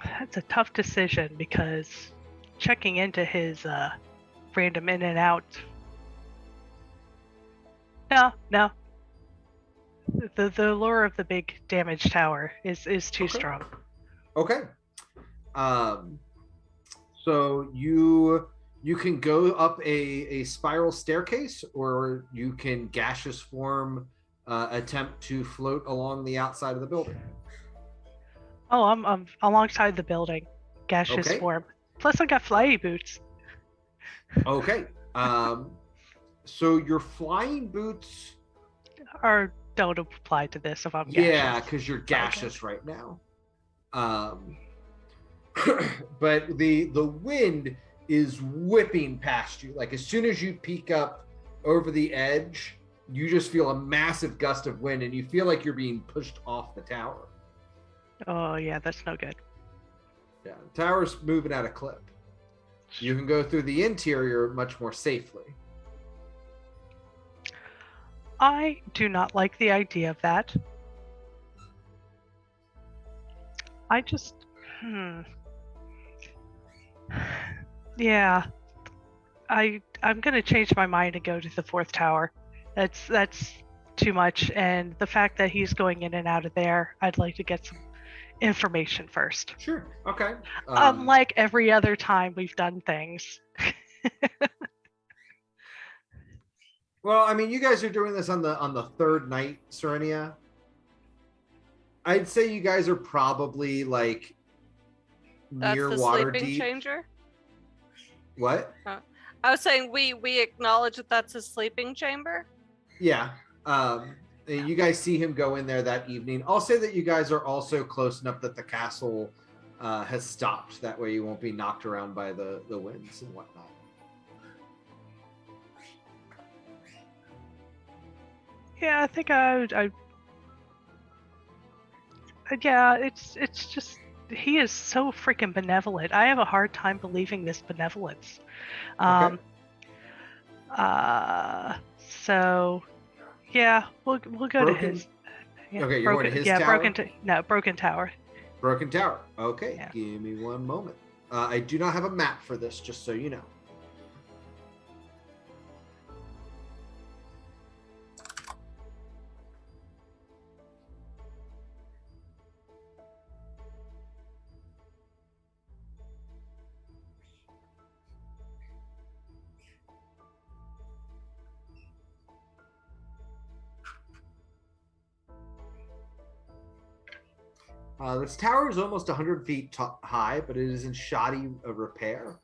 that's a tough decision, because checking into his random in and out. No. The lure of the big damage tower is too strong. Okay. So you can go up a spiral staircase, or you can gaseous form attempt to float along the outside of the building. Oh, I'm alongside the building, gaseous form. Plus, I got flyy boots. Okay. So your flying boots don't apply to this if I'm gaseous. Yeah, because you're gaseous right now. But the wind is whipping past you. Like, as soon as you peek up over the edge, you just feel a massive gust of wind, and you feel like you're being pushed off the tower. Oh yeah, that's no good. Yeah, the tower's moving at a clip. You can go through the interior much more safely. I do not like the idea of that. I just, yeah, I'm gonna change my mind and go to the 4th tower. That's too much, and the fact that he's going in and out of there, I'd like to get some information first. Sure. Okay. Unlike every other time we've done things. Well, I mean, you guys are doing this on the 3rd night, Serenia. I'd say you guys are probably like near That's the water sleeping deep. changer? What? I was saying we acknowledge that that's a sleeping chamber. Yeah. You guys see him go in there that evening. I'll say that you guys are also close enough that the castle has stopped. That way you won't be knocked around by the winds and whatnot. Yeah, I think yeah, it's just, he is so freaking benevolent. I have a hard time believing this benevolence. Okay. So yeah, we'll go to his. Yeah, okay, you're going to his tower? Broken Tower. Broken Tower. Okay, Yeah. Give me one moment. I do not have a map for this, just so you know. This tower is almost 100 feet high, but it is in shoddy repair.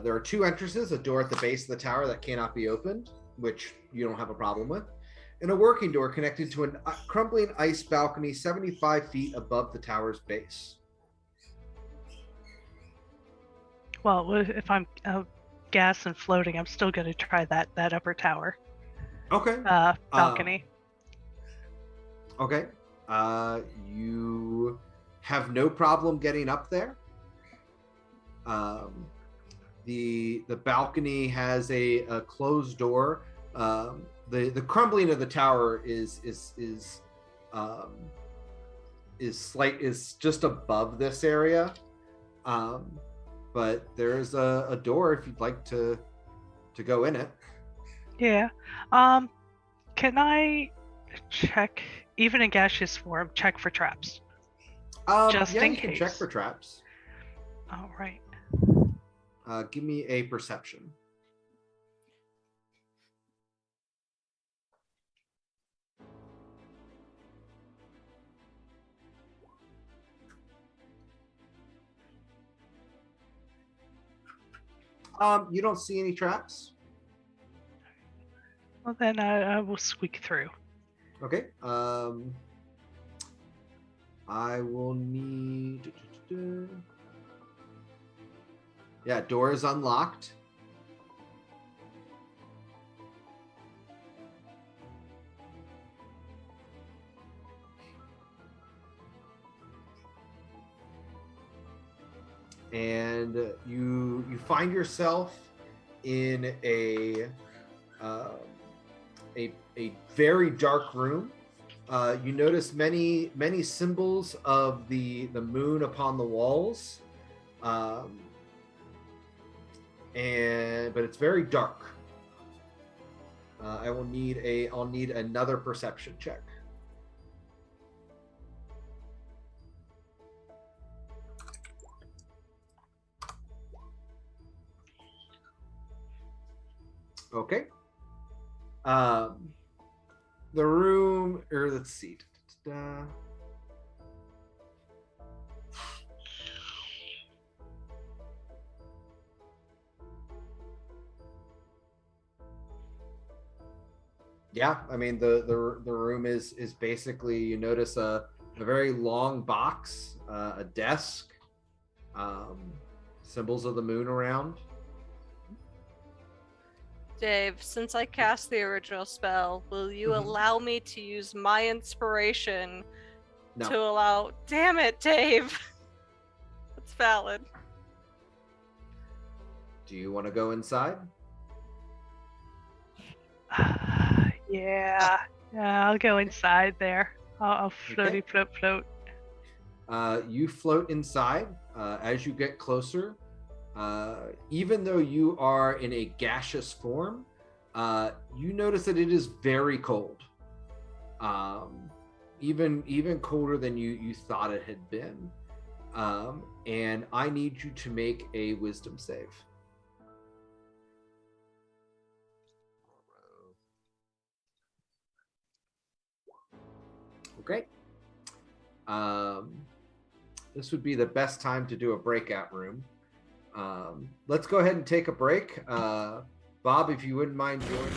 There are 2 entrances, a door at the base of the tower that cannot be opened, which you don't have a problem with, and a working door connected to a crumbling ice balcony 75 feet above the tower's base. Well, if I'm gas and floating, I'm still going to try that upper tower. Okay. balcony. Okay. You have no problem getting up there. The balcony has a closed door. The crumbling of the tower is just above this area. But there's a door if you'd like to go in it. Yeah. Can I check, even in gaseous form, check for traps? Just Yeah, in you can check case. for traps. All right. Give me a perception. You don't see any traps. Well, then I will squeak through. Okay. I will need. Yeah, door is unlocked. And you find yourself in a very dark room. You notice many symbols of the moon upon the walls, but it's very dark. I'll need another perception check. Okay. The room, or let's see. Yeah, I mean the room is basically, you notice a very long box, a desk, symbols of the moon around. Dave, since I cast the original spell, will you allow me to use my inspiration No. to allow... Damn it, Dave! That's valid. Do you want to go inside? Yeah, I'll go inside there. I'll floaty Okay. float. You float inside. As you get closer, even though you are in a gaseous form, you notice that it is very cold. Even colder than you thought it had been. And I need you to make a wisdom save. Okay. This would be the best time to do a breakout room. Let's go ahead and take a break. Bob, if you wouldn't mind joining.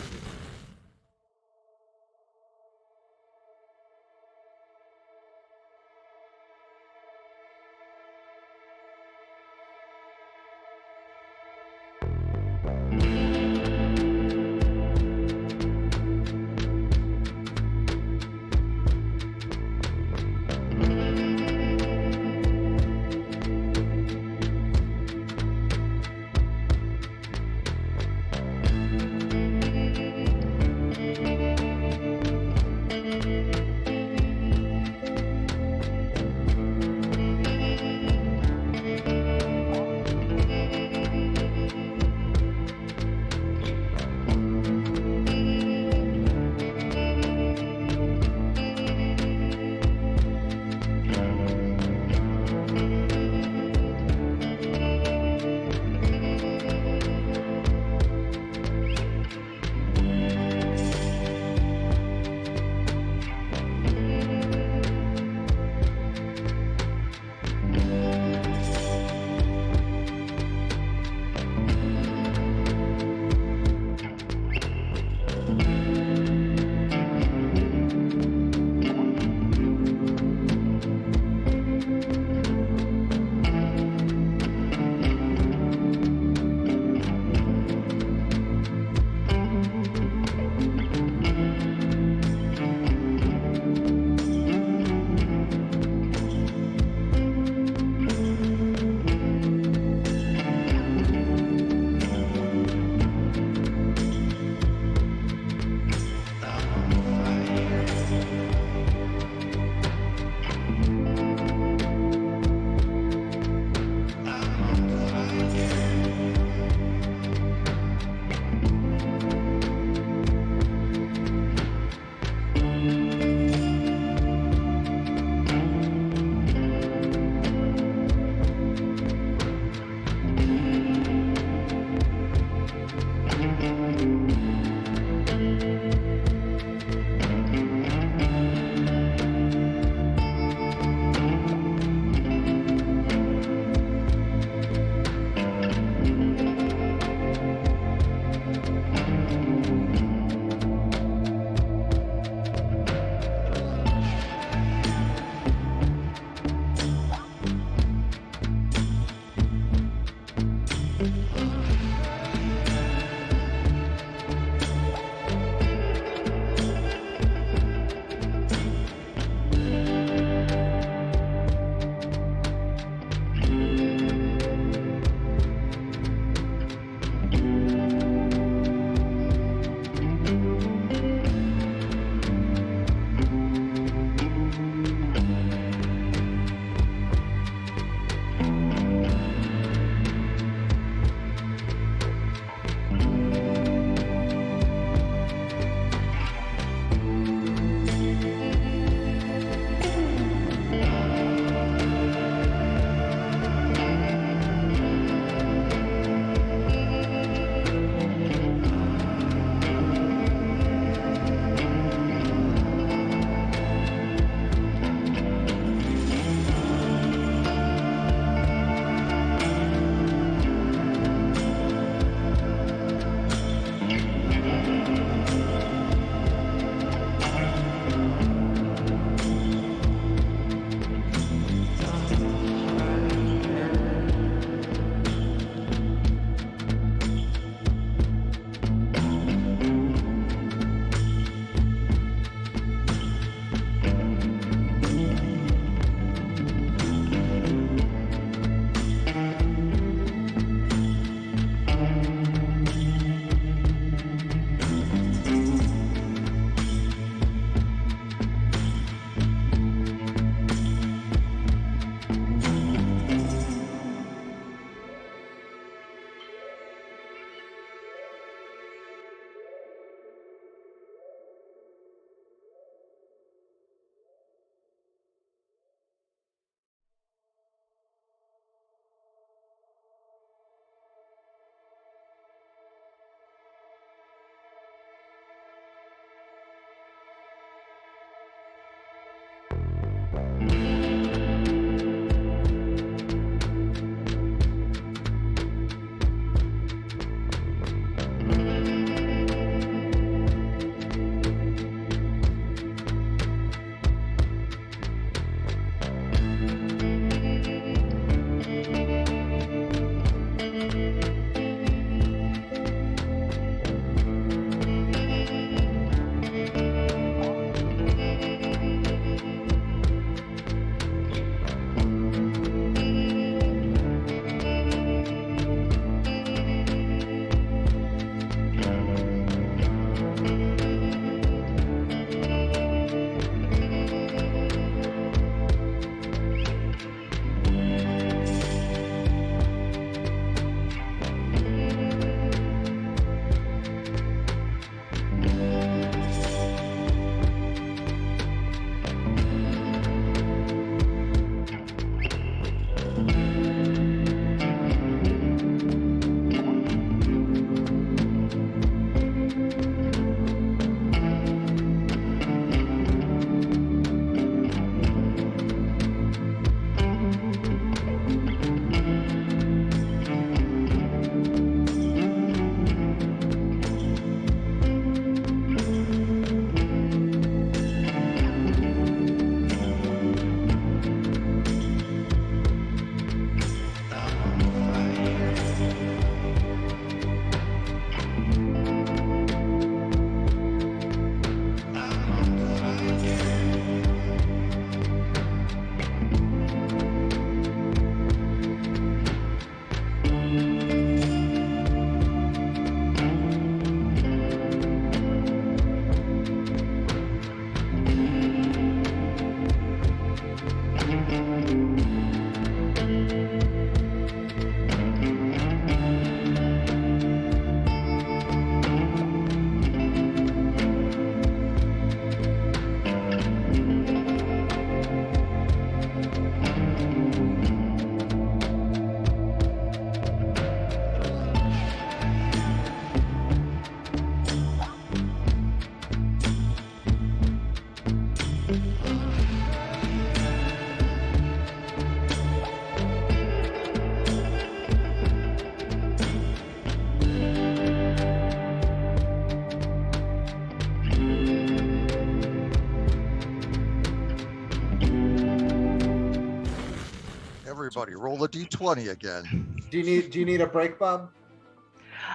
Everybody, roll a d20 again. Do you need a break, Bob?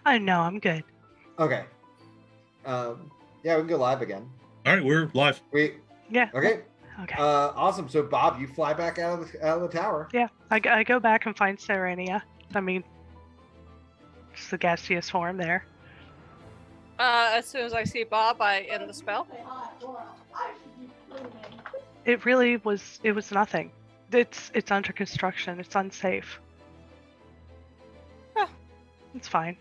No, I'm good. Okay. Yeah, we can go live again. All right, we're live. Yeah. Okay. Okay. Awesome. So Bob, you fly back out of the tower. Yeah, I go back and find Serenia. I mean, it's the gaseous form there. As soon as I see Bob, I end the spell. It really was. It was nothing. It's under construction. It's unsafe. Huh. It's fine.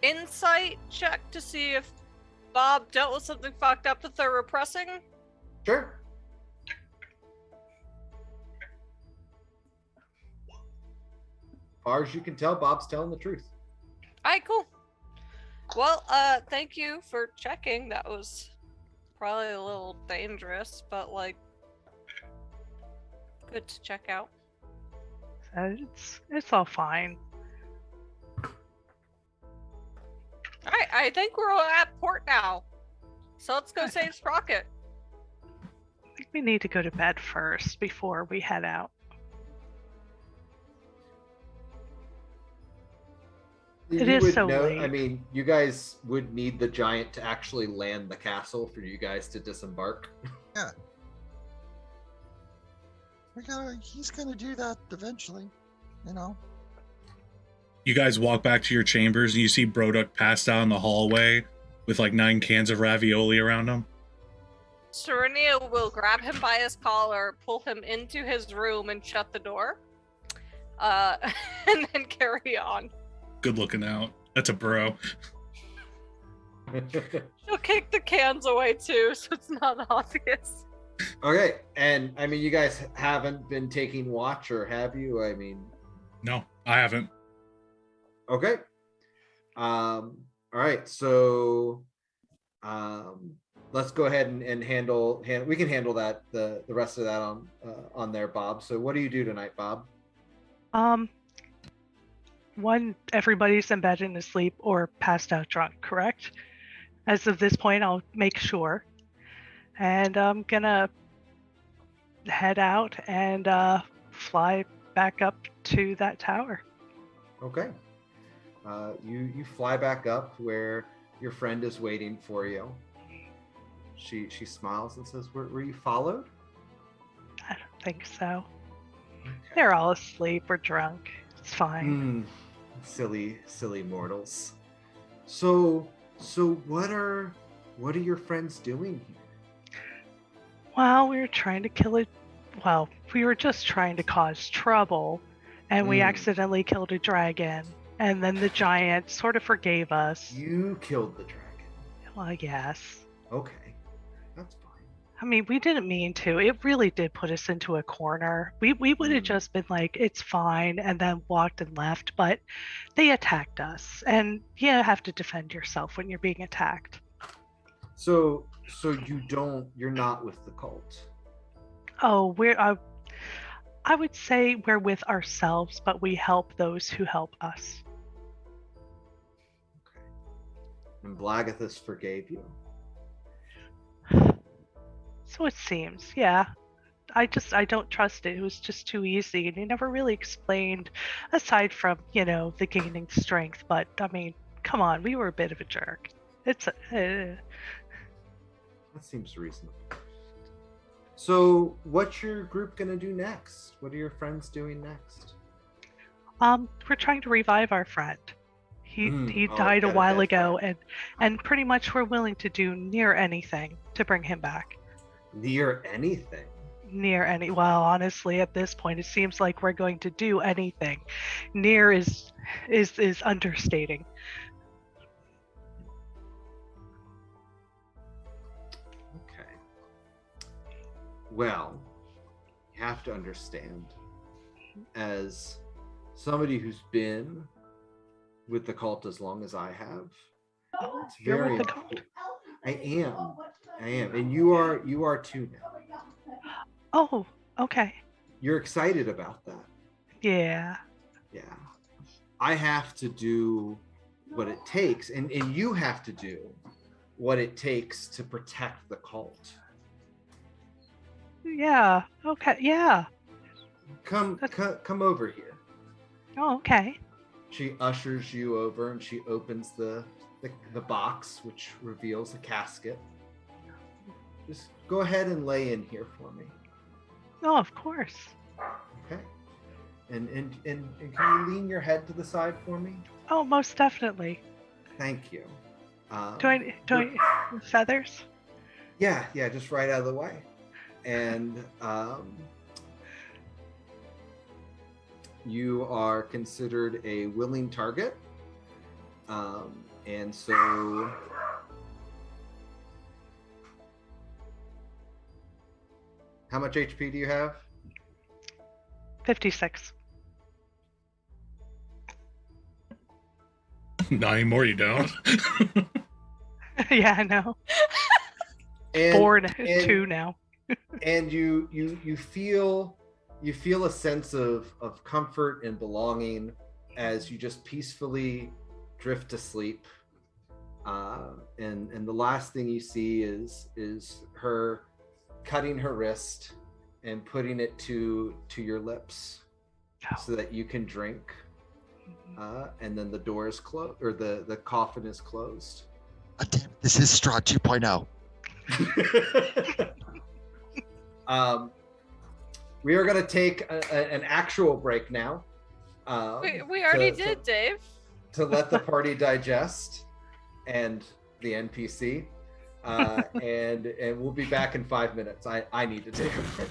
Insight check to see if Bob dealt with something fucked up that they're repressing. Sure. Far as you can tell, Bob's telling the truth. Alright, cool. Well, thank you for checking. That was probably a little dangerous, but like good to check out. It's all fine. Alright, I think we're at port now. So let's go save Sprocket. I think we need to go to bed first before we head out. It You is would so know, late. I mean, you guys would need the giant to actually land the castle for you guys to disembark. He's gonna do that eventually, you know. You guys walk back to your chambers and you see Broduk passed out in the hallway with like 9 cans of ravioli around him. Serenia will grab him by his collar, pull him into his room, and shut the door. And then carry on. Good looking out. That's a bro. She'll kick the cans away too, so it's not obvious. Okay, and I mean, you guys haven't been taking watch, or have you? I mean, No, I haven't. okay. All right, so let's go ahead and handle. We can handle that the rest of that on there, Bob. So, what do you do tonight, Bob? One, everybody's in bed and asleep or passed out drunk, correct? As of this point, I'll make sure. And I'm gonna head out and fly back up to that tower. Okay. You fly back up where your friend is waiting for you. She smiles and says, "Were you followed?" I don't think so. Okay. They're all asleep or drunk. It's fine. Silly mortals. So what are your friends doing here? Well, we were trying to kill it. Well, we were just trying to cause trouble, and we accidentally killed a dragon. And then the giant sort of forgave us. You killed the dragon. Well, yes. Okay, that's fine. I mean, we didn't mean to. It really did put us into a corner. We would have just been like, it's fine, and then walked and left. But they attacked us, and you have to defend yourself when you're being attacked. So you're not with the cult. Oh, I would say we're with ourselves, but we help those who help us. Okay. And Blagathus forgave you. So it seems, yeah. I don't trust it. It was just too easy, and he never really explained, aside from, the gaining strength. But, I mean, come on, we were a bit of a jerk. That seems reasonable. So, what's your group gonna do next? What are your friends doing next? We're trying to revive our friend. He died a got a while dead ago, friend. and pretty much we're willing to do near anything to bring him back. Near anything. Well, honestly, at this point, it seems like we're going to do anything. Near is understating. Okay. Well, you have to understand, as somebody who's been with the cult as long as I have, it's You're very with the cult? important. I am, and you are too now. Oh, okay. You're excited about that. Yeah. Yeah. I have to do what it takes, and you have to do what it takes to protect the cult. Yeah. Okay. Yeah. Come over here. Oh, okay. She ushers you over and she opens the box, which reveals a casket. Just go ahead and lay in here for me. Oh, of course. Okay. And can you lean your head to the side for me? Oh, most definitely. Thank you. Do I feathers? Yeah, just right out of the way. And you are considered a willing target. And so how much HP do you have? 56. Not anymore, you don't. Yeah, I know. And, 4 and 2 now. And you feel a sense of comfort and belonging as you just peacefully drift to sleep. And the last thing you see is her cutting her wrist and putting it to your lips so that you can drink. And then the door is closed, or the coffin is closed. Damn it, this is Straw 2.0. We are going to take an actual break now. We already did, Dave. To let the party digest and the NPC. And we'll be back in 5 minutes. I need to take a break.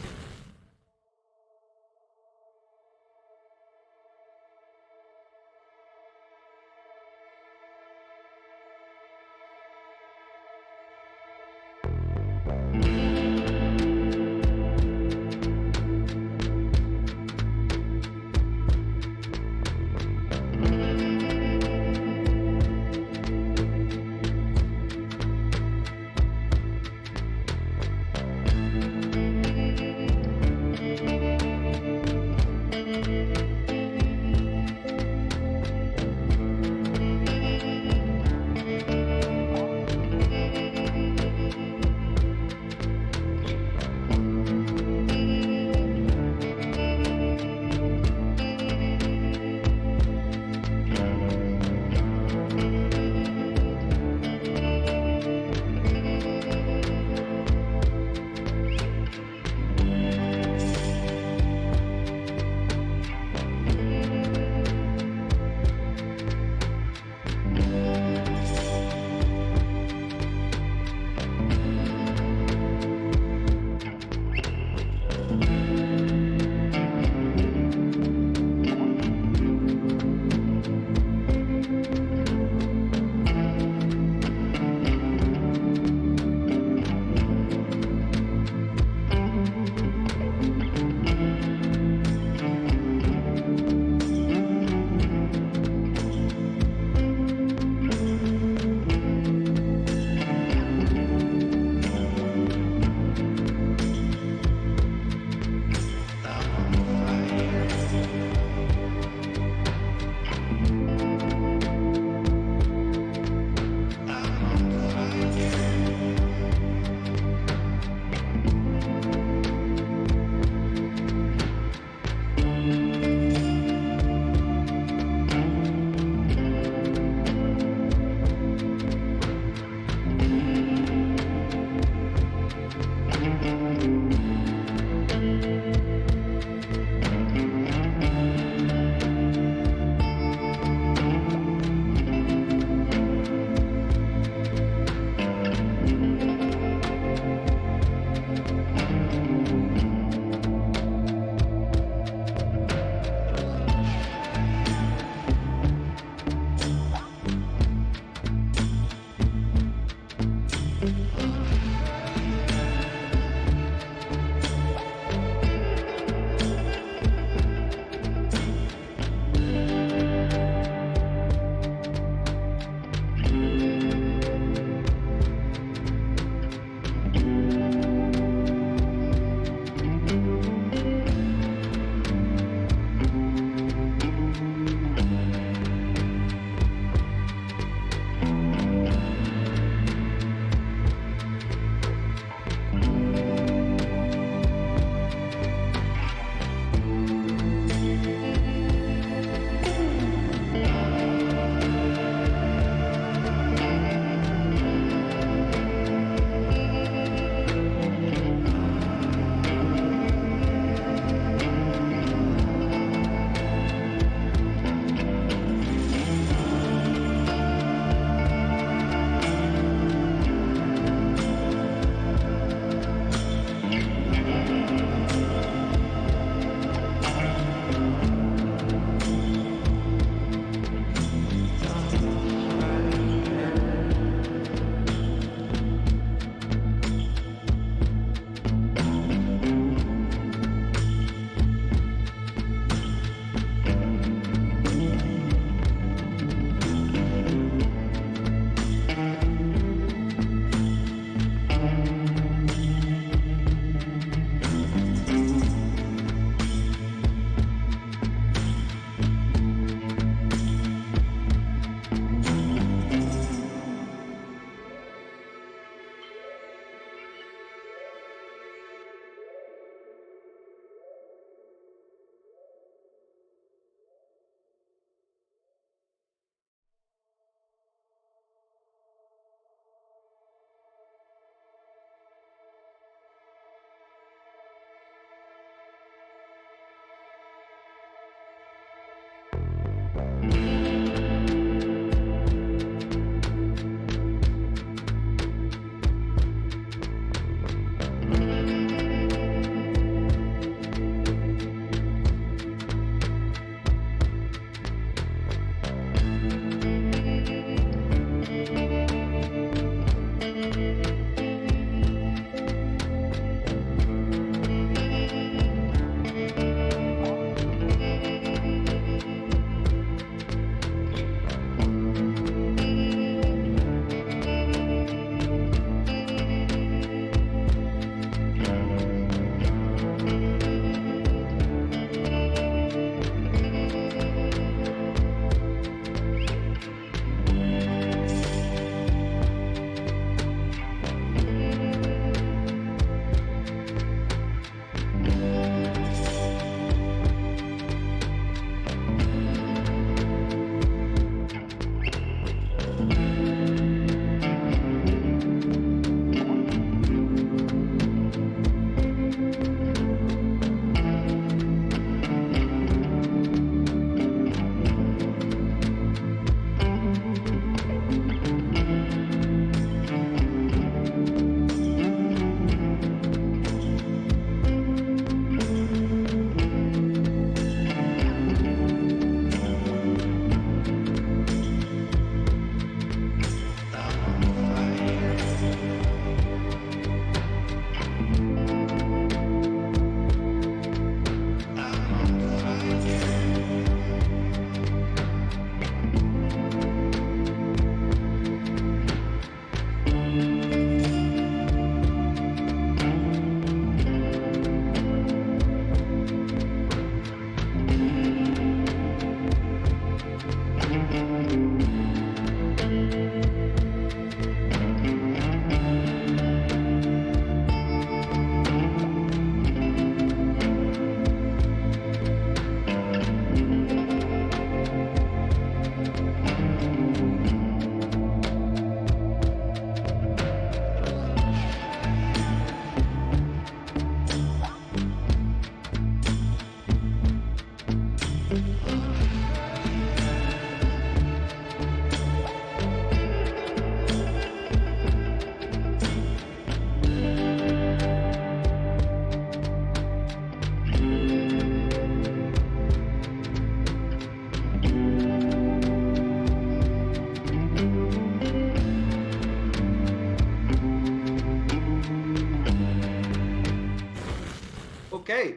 Okay,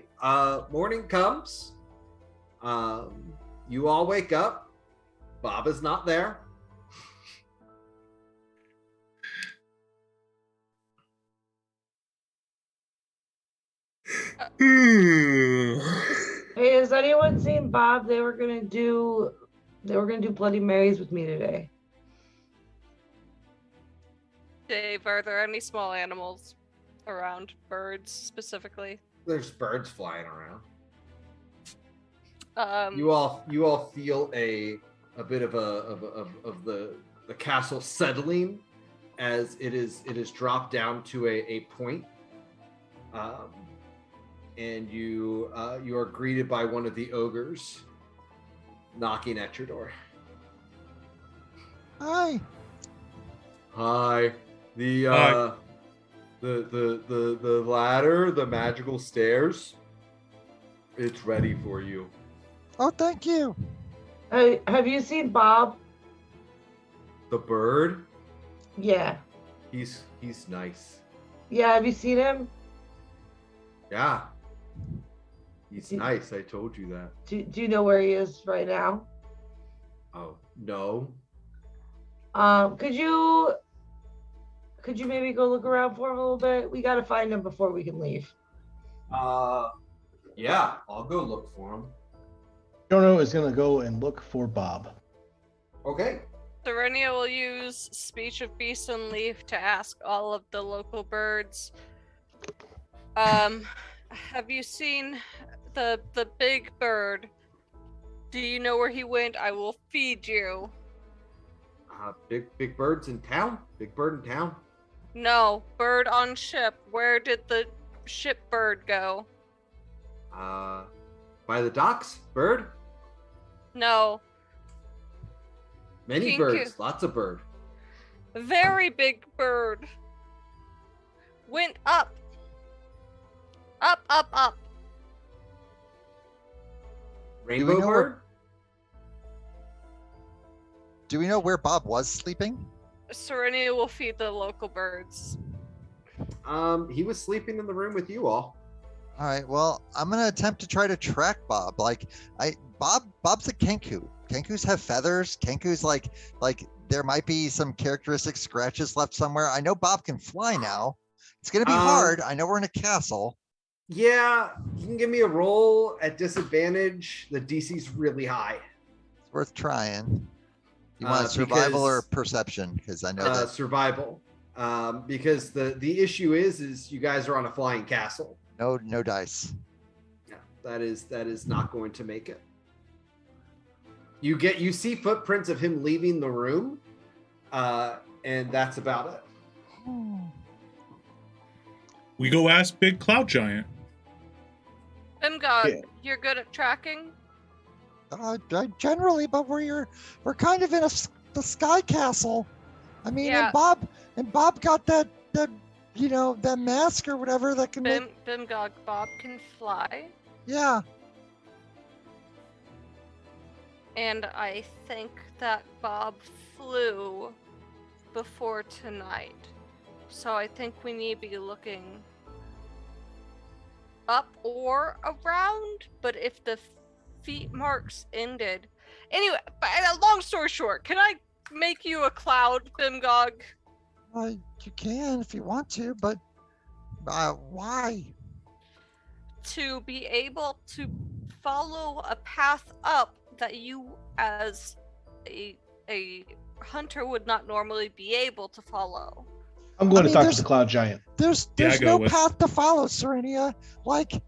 morning comes. You all wake up. Bob is not there. Hey, has anyone seen Bob? They were gonna do Bloody Marys with me today. Dave, are there any small animals around? Birds specifically? There's birds flying around. Um, You all feel a bit of the castle settling as it is dropped down to a point, and you are greeted by one of the ogres knocking at your door. Hi. Hi. The Hi. the ladder, the magical stairs. It's ready for you. Oh, thank you. Hey, have you seen Bob? The bird, Yeah. he's nice. Yeah, have you seen him? Yeah. He's Do- nice. I told you that. Do you know where he is right now? Oh, no. Could you maybe go look around for him a little bit? We gotta find him before we can leave. Yeah, I'll go look for him. Jono is going to go and look for Bob. Okay. Serenia will use Speech of Beast and Leaf to ask all of the local birds. Have you seen the big bird? Do you know where he went? I will feed you. Big bird's in town. Big bird in town. No, bird on ship. Where did the ship bird go? By the docks, bird. No, Many Thank birds, you. lots of bird. Very big bird. Went up. Up, up, up. Rainbow know where- bird? Do we know where Bob was sleeping? Serenia will feed the local birds. He was sleeping in the room with you all. All right. Well, I'm gonna attempt to try to track Bob. Bob's a Kenku. Kenkus have feathers. Kenkus like there might be some characteristic scratches left somewhere. I know Bob can fly now. It's gonna be hard. I know we're in a castle. Yeah, you can give me a roll at disadvantage. The DC's really high. It's worth trying. You want survival or perception? Because I know that survival. Because the issue is you guys are on a flying castle. no dice. Yeah, that is not going to make it. You see footprints of him leaving the room, and that's about it. We go ask Big Cloud Giant. Bimgog, Yeah. you're good at tracking? Generally, but we're kind of in the sky castle. I mean, Yeah. and Bob got that that mask or whatever that can make. Bimgog, Bob can fly. Yeah. And I think that Bob flew before tonight. So I think we need to be looking up or around. But if the feet marks ended. Anyway, long story short, can I make you a cloud, Bimgog? You can if you want to, but why? To be able to follow a path up that you as a hunter would not normally be able to follow. I'm going I to mean, talk to there's- the Cloud Giant. There's I go no with- path to follow, Serenia. Like,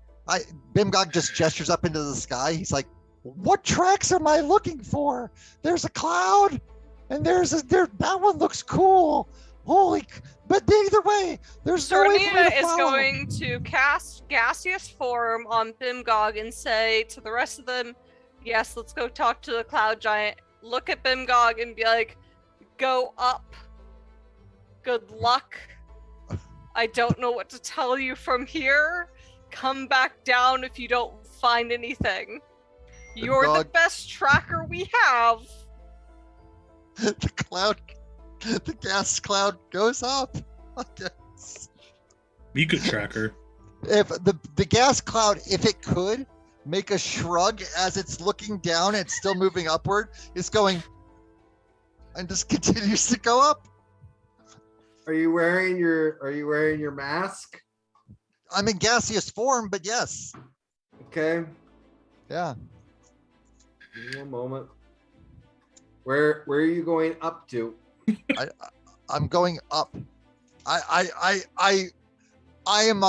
Bimgog just gestures up into the sky. He's like, what tracks am I looking for? There's a cloud, and that one looks cool. But either way, there's no way for me Serenia to is follow. going to cast gaseous form on Bimgog and say to the rest of them, yes, let's go talk to the cloud giant. Look at Bimgog and be like, go up. Good luck. I don't know what to tell you from here. Come back down if you don't find anything. You're the Bimgog- best tracker we have. the gas cloud goes up. I guess. You could track her. If the gas cloud, if it could make a shrug as it's looking down and still moving upward, it's going and just continues to go up. Are you wearing your mask? I'm in gaseous form, but yes. Okay. Yeah. Give me one moment. Where are you going up to? I'm going up. I am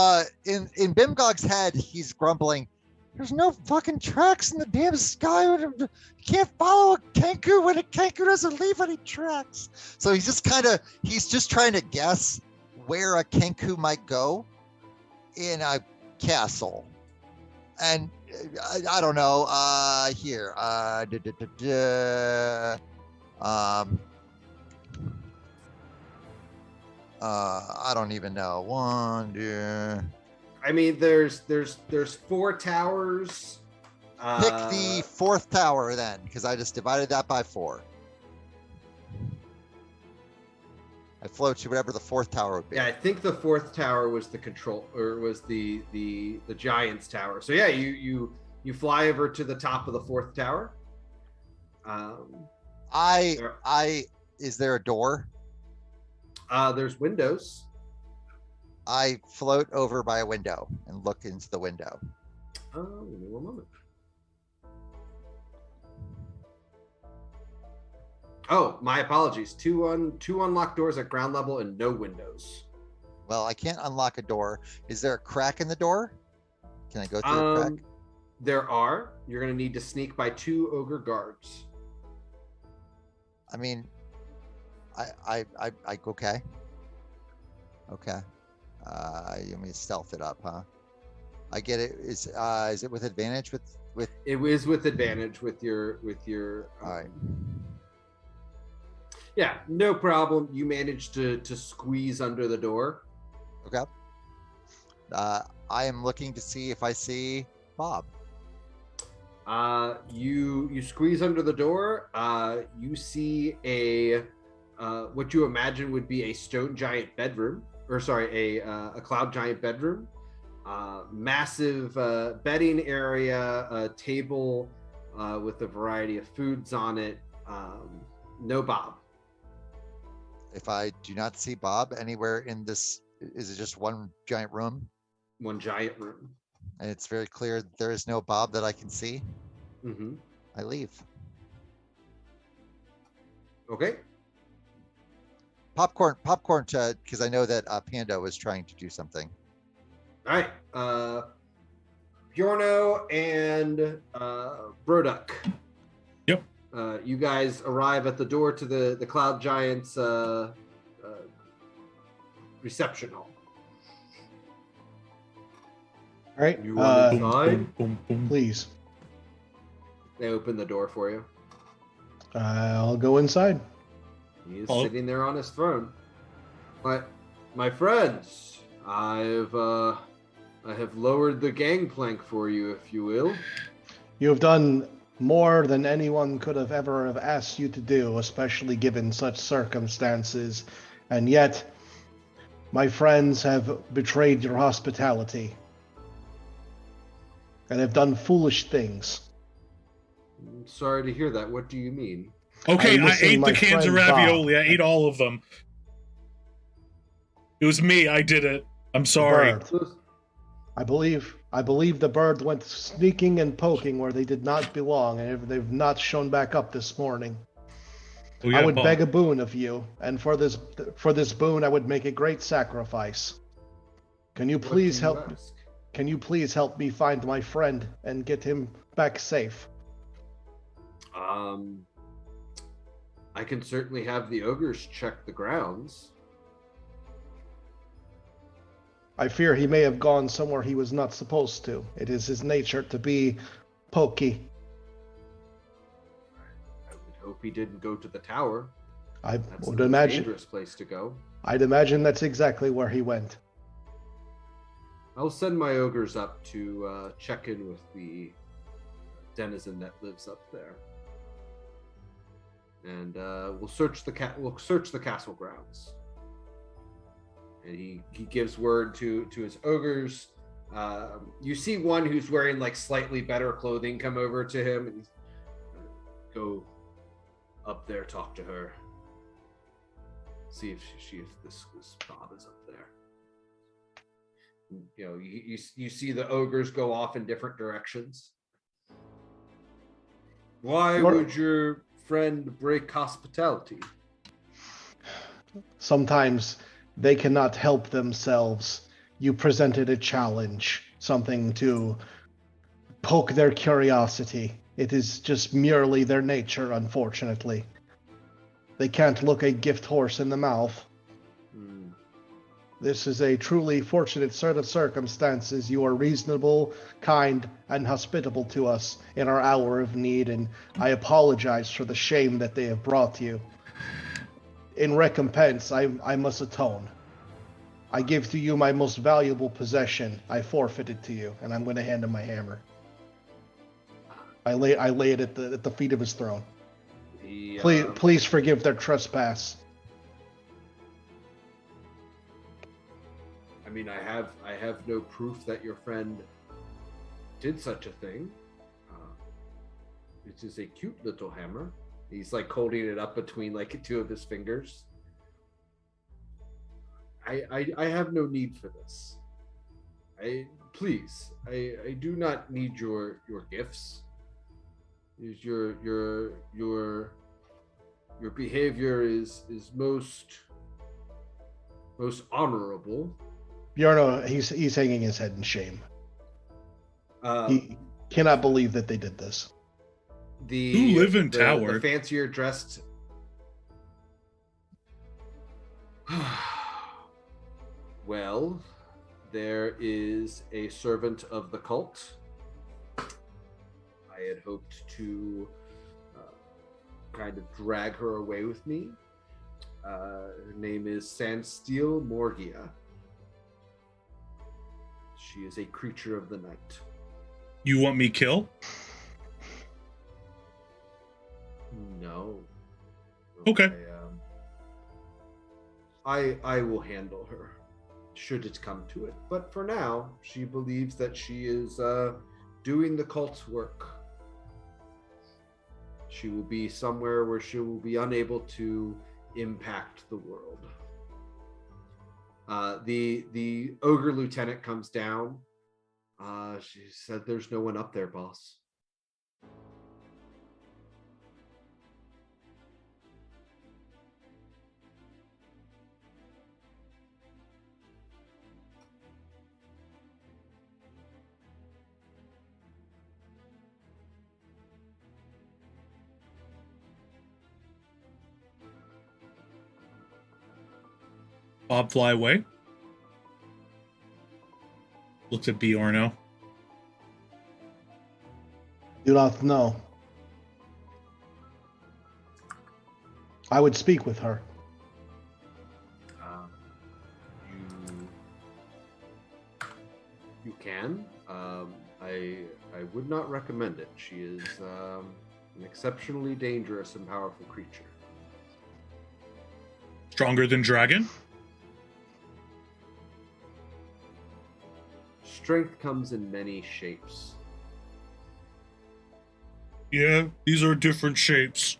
in Bimgog's head, he's grumbling. There's no fucking tracks in the damn sky. You can't follow a Kenku when a Kenku doesn't leave any tracks. So he's just trying to guess where a Kenku might go in a castle. And I don't know. Here. I don't even know. One, two. I mean, there's 4 towers. Pick the 4th tower then, because I just divided that by 4. I float to whatever the 4th tower would be. Yeah, I think the 4th tower was the control, or was the giant's tower. So yeah, you fly over to the top of the 4th tower. Is there a door? There's windows. I float over by a window and look into the window. Oh, give me one moment. Oh, my apologies. Two unlocked doors at ground level and no windows. Well, I can't unlock a door. Is there a crack in the door? Can I go through a crack? There are. You're gonna need to sneak by 2 ogre guards. I mean, I okay. Okay. You mean stealth it up, huh? I get it. Is it with advantage with? It is with advantage with your. All right. Yeah, no problem. You managed to squeeze under the door. Okay. I am looking to see if I see Bob. You squeeze under the door. You see a what you imagine would be a stone giant bedroom, or sorry, a cloud giant bedroom. Massive bedding area, a table with a variety of foods on it. No Bob. If I do not see Bob anywhere in this, is it just one giant room? One giant room. And it's very clear there is no Bob that I can see. Mm-hmm. I leave. Okay. Popcorn, because I know that Panda was trying to do something. All right. Bjorno and Broduck. Yep. You guys arrive at the door to the Cloud Giants reception hall. All right. You want Boom, inside? boom, boom, boom. Please, They open the door for you. I'll go inside. He is Hello? sitting there on his throne. My friends, I have lowered the gangplank for you, if you will. You have done more than anyone could have ever have asked you to do, especially given such circumstances. And yet, my friends have betrayed your hospitality and have done foolish things. I'm sorry to hear that. What do you mean? Okay, I'm I missing ate the my cans of friend Bob. ravioli. I ate all of them. It was me. I did it. I'm sorry. Bird. I believe the bird went sneaking and poking where they did not belong, and they've not shown back up this morning. Oh, I yeah, would Bob. beg a boon of you, and for this boon, I would make a great sacrifice. Can you What please do you help? ask? Can you please help me find my friend and get him back safe? I can certainly have the ogres check the grounds. I fear he may have gone somewhere he was not supposed to. It is his nature to be pokey. I would hope he didn't go to the tower. I That's would a imagine. dangerous place to go. I'd imagine that's exactly where he went. I'll send my ogres up to check in with the denizen that lives up there, and we'll search the castle grounds. And he gives word to his ogres. You see one who's wearing like slightly better clothing come over to him and go up there, talk to her, see if this Bob is up there. You know, you see the ogres go off in different directions. Why would your friend break hospitality? Sometimes they cannot help themselves. You presented a challenge, something to poke their curiosity. It is just merely their nature, unfortunately. They can't look a gift horse in the mouth. This is a truly fortunate set of circumstances. You are reasonable, kind, and hospitable to us in our hour of need, and I apologize for the shame that they have brought you. In recompense, I must atone. I give to you my most valuable possession. I forfeit it to you, and I'm going to hand him my hammer. I lay it at the feet of his throne. Please forgive their trespass. I mean, I have no proof that your friend did such a thing. It is a cute little hammer. He's like holding it up between like two of his fingers. I have no need for this. I do not need your gifts. Your behavior is most honorable. Bjorno, he's hanging his head in shame. He cannot believe that they did this. Who live in tower? The fancier dressed. Well, there is a servant of the cult. I had hoped to kind of drag her away with me. Her name is Sandsteel Morgia. She is a creature of the night. You want me kill? No. Okay. I will handle her, should it come to it. But for now, she believes that she is doing the cult's work. She will be somewhere where she will be unable to impact the world. The ogre lieutenant comes down. She said, "There's no one up there, boss." Bob fly away. Looks at Bjorno. Do not know. I would speak with her. You can. I would not recommend it. She is an exceptionally dangerous and powerful creature. Stronger than dragon? Strength comes in many shapes. Yeah, these are different shapes.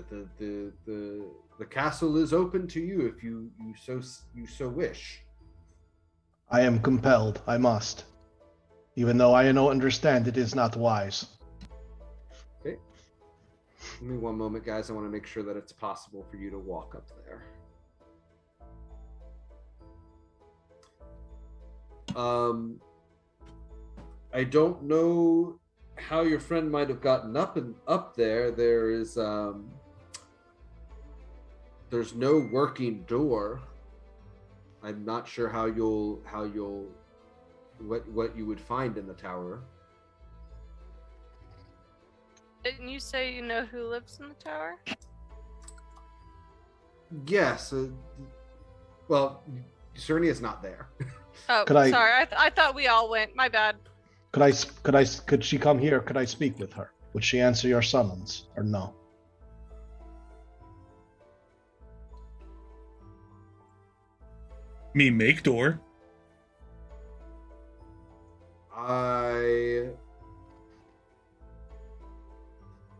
The castle is open to you if you so wish. I am compelled. I must. Even though I know understand it is not wise. Okay. Give me one moment, guys. I want to make sure that it's possible for you to walk up there. I don't know how your friend might have gotten up there. There is there's no working door. I'm not sure what you would find in the tower. Didn't you say you know who lives in the tower? Yes. Well, Cerny is not there. Oh, Could sorry. I thought we all went. My bad. Could she come here? Could I speak with her? Would she answer your summons or no? Me make door.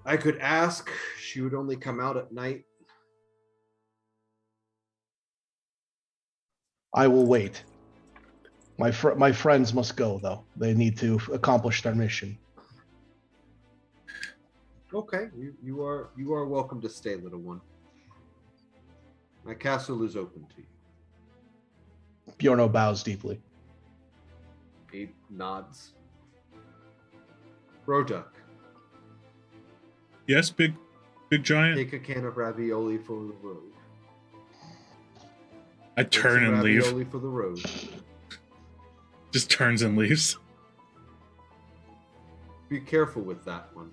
I could ask. She would only come out at night. I will wait. My friends must go though. They need to accomplish their mission. Okay, you are welcome to stay, little one. My castle is open to you. Bjorno bows deeply. He nods. Roduck, Yes, big giant. take a can of ravioli for the road. I Take turn some and leave. ravioli for the road. Just turns and leaves. Be careful with that one.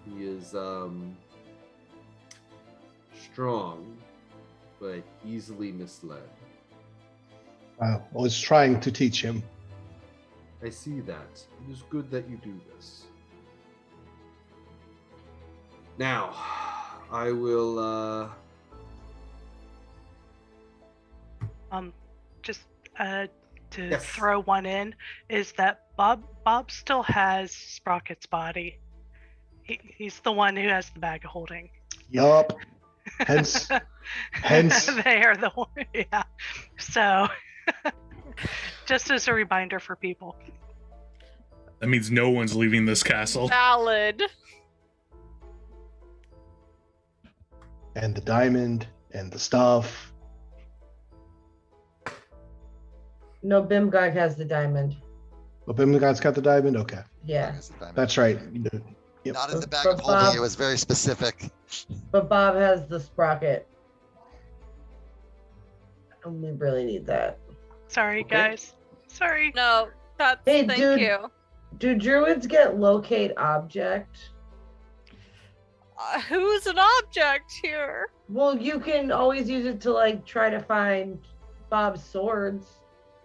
He is strong, but easily misled. I was trying to teach him. I see that. It is good that you do this. Now, I will Just to Yes. throw one in, is that Bob still has Sprocket's body. He's the one who has the bag of holding. Yup. Hence They are the one, yeah. So, just as a reminder for people. That means no one's leaving this castle. Valid. and the diamond and the stuff. No, Bimgog has the diamond. Oh, Bimgod's got the diamond? Okay. Yeah. As a diamond. That's right. Yep. Not in the bag But of holding. Bob- It was very specific. But Bob has the sprocket. And we really need that. Sorry, Okay. guys. Sorry. No, Hey, Thank dude. you. Do druids get locate object? Who's an object here? Well, you can always use it to like try to find Bob's swords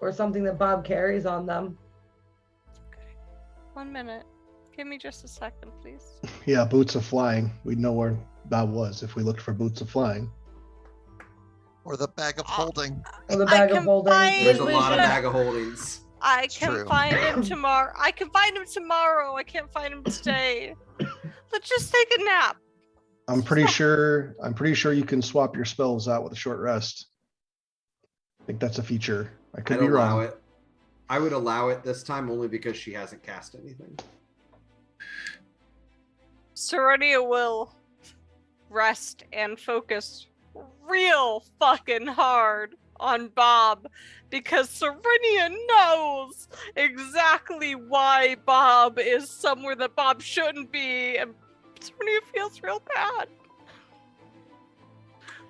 or something that Bob carries on them. Okay. 1 minute. Give me just a second, please. Yeah, boots of flying. We'd know where that was if we looked for boots of flying. Or the bag of holding. Or the bag of holding. There's a We lot of should- bag of holdings. I It's can true. find him tomorrow. I can find him tomorrow. I can't find him today. Let's just take a nap. I'm pretty sure you can swap your spells out with a short rest. I think that's a feature. I could I'd be allow wrong. it. I would allow it this time only because she hasn't cast anything. Serenia will rest and focus real fucking hard on Bob because Serenia knows exactly why Bob is somewhere that Bob shouldn't be, and Serenia feels real bad.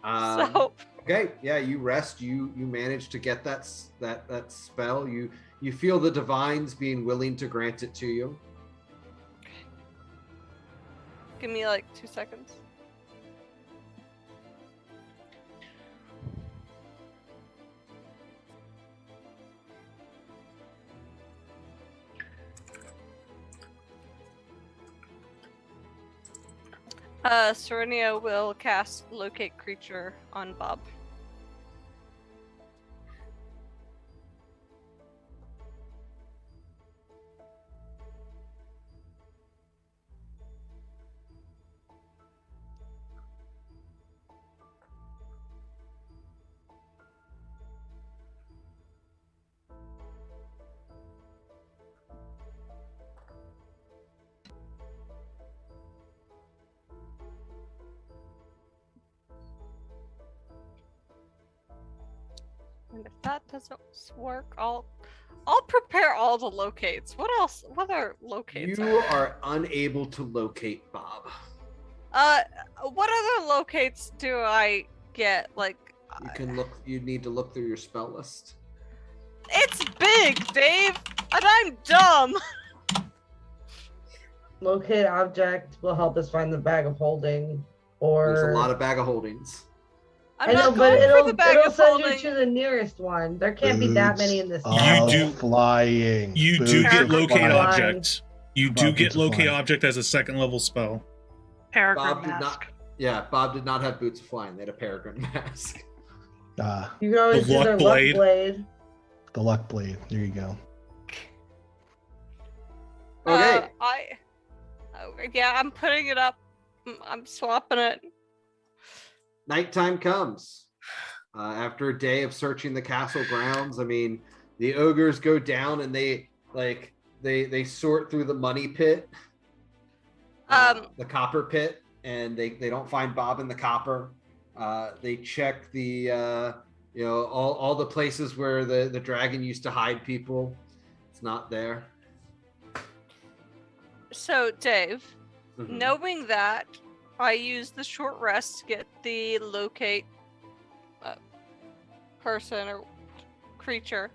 So Okay, yeah, you rest. You manage to get that spell. You feel the divines being willing to grant it to you. give me like 2 seconds. Serenia will cast Locate Creature on Bob. And if that doesn't work, I'll prepare all the locates. What else? What are locates? You are unable to locate Bob. What other locates do I get? Like, You can look. You need to look through your spell list. it's big, Dave, and I'm dumb. Locate object will help us find the bag of holding. Or There's a lot of bag of holdings. I'm I know, not but going for the bag it'll of send holding. you to the nearest one. There can't be that Boots many in this You town. of do- flying. You Boots do of get locate flying. object. You do Bob get Boots of locate Flying. object as a second level spell. Peregrine Bob did mask. not. Yeah, Bob did not have boots of flying. They had a peregrine mask. Ah, You can always The do luck their blade. luck blade. the luck blade. There you go. Okay. Yeah, I'm putting it up. I'm swapping it. Nighttime comes. After a day of searching the castle grounds, I mean, the ogres go down and they sort through the money pit, the copper pit, and they don't find Bob in the copper. They check the all the places where the dragon used to hide people. It's not there. So, Dave, Mhm. knowing that, I used the short rest to get the locate person or creature.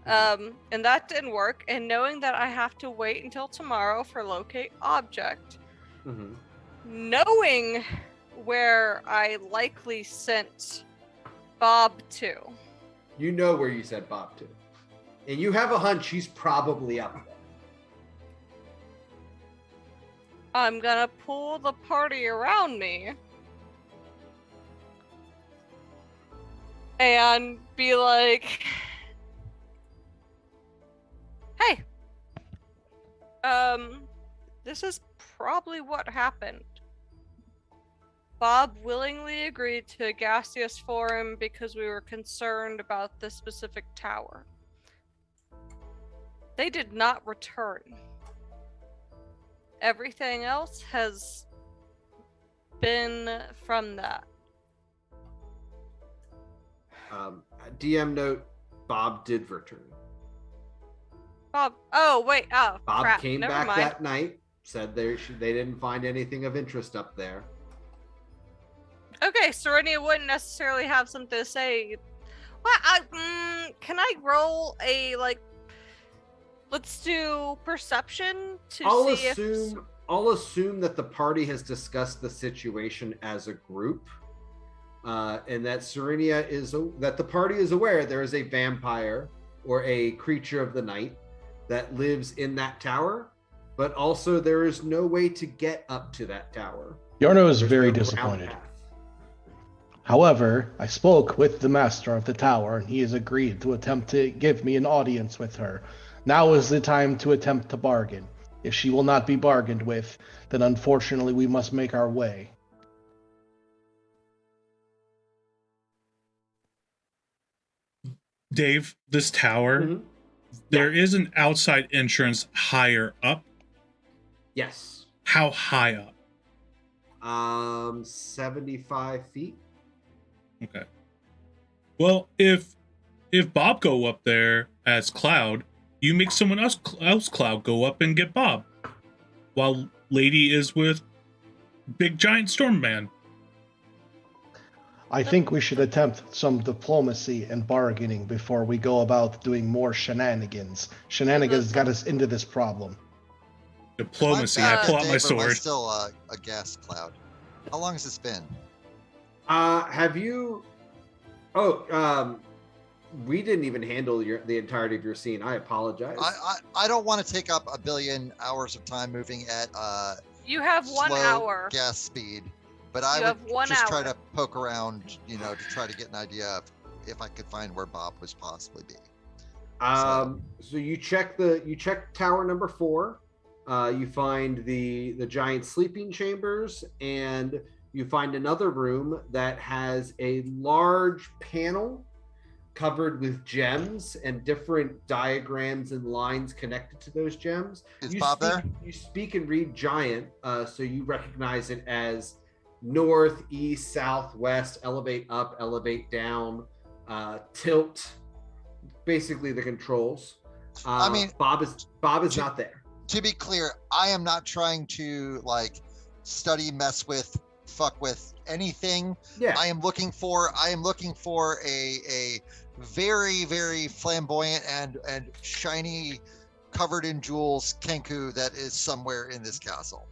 And that didn't work. And knowing that I have to wait until tomorrow for locate object, Mhm. knowing where I likely sent Bob to, You know where you sent Bob to, and you have a hunch he's probably up there. I'm gonna pull the party around me and be like, hey, this is probably what happened. Bob willingly agreed to a gaseous forum because we were concerned about this specific tower. They did not return. Everything else has been from that. DM note: Bob did return. Bob. Oh wait. Oh Bob crap. came Never back mind. that night. Said they didn't find anything of interest up there. Okay, Serenia wouldn't necessarily have something to say. Well, can I roll a like Let's do perception to I'll see if. assume that the party has discussed the situation as a group, and that that the party is aware there is a vampire or a creature of the night that lives in that tower, but also there is no way to get up to that tower. Yarno is There's very no ground disappointed. path. However, I spoke with the master of the tower, and he has agreed to attempt to give me an audience with her. Now is the time to attempt to bargain. If she will not be bargained with, then unfortunately we must make our way. Dave, this tower, Mhm. there is an outside entrance higher up. Yes. How high up? 75 feet. Okay. Well, if Bob go up there as Cloud, you make someone else Cloud go up and get Bob, while Lady is with Big Giant Storm Man. I think we should attempt some diplomacy and bargaining before we go about doing more shenanigans. Shenanigans got us into this problem. Diplomacy. Am I back pull at out my Dave, or am I sword. still a gas cloud? How long has this been? Have you? Oh, we didn't even handle the entirety of your scene. I apologize. I don't want to take up a billion hours of time moving at You have 1 slow hour. gas speed, but I You have would 1 just try hour. to poke around, to try to get an idea of if I could find where Bob was possibly be. So you check tower number 4. You find the giant sleeping chambers, and you find another room that has a large panel covered with gems and different diagrams and lines connected to those gems. Is Bob there? You speak and read giant, so you recognize it as north, east, south, west, elevate up, elevate down, tilt. Basically, the controls. I mean, Bob is not there. To be clear, I am not trying to study, mess with, fuck with anything. Yeah. I am looking for a very, very flamboyant and shiny, covered in jewels Kenku that is somewhere in this castle.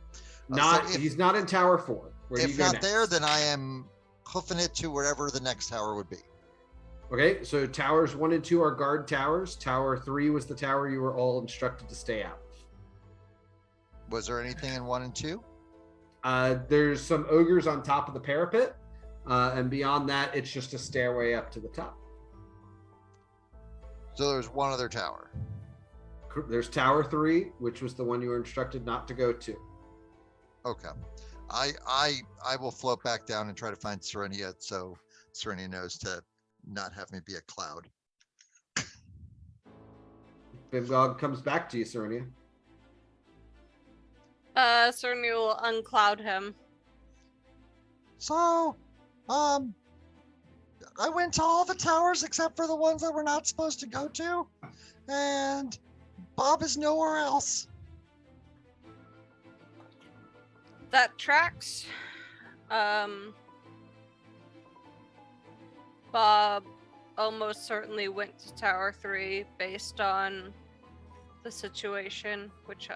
He's not in Tower 4. Where do you If go not next? there, then I am hoofing it to wherever the next tower would be. Okay, so towers 1 and 2 are guard towers. Tower 3 was the tower you were all instructed to stay out of. Was there anything in 1 and 2? There's some ogres on top of the parapet, and beyond that, it's just a stairway up to the top. So there's one other tower. There's Tower 3, which was the one you were instructed not to go to. Okay. I will float back down and try to find Serenia, so Serenia knows to not have me be a cloud. Bimgog comes back to you, Serenia. Certainly will uncloud him. So, I went to all the towers except for the ones that we're not supposed to go to, and Bob is nowhere else. That tracks. Bob almost certainly went to Tower 3 based on the situation, which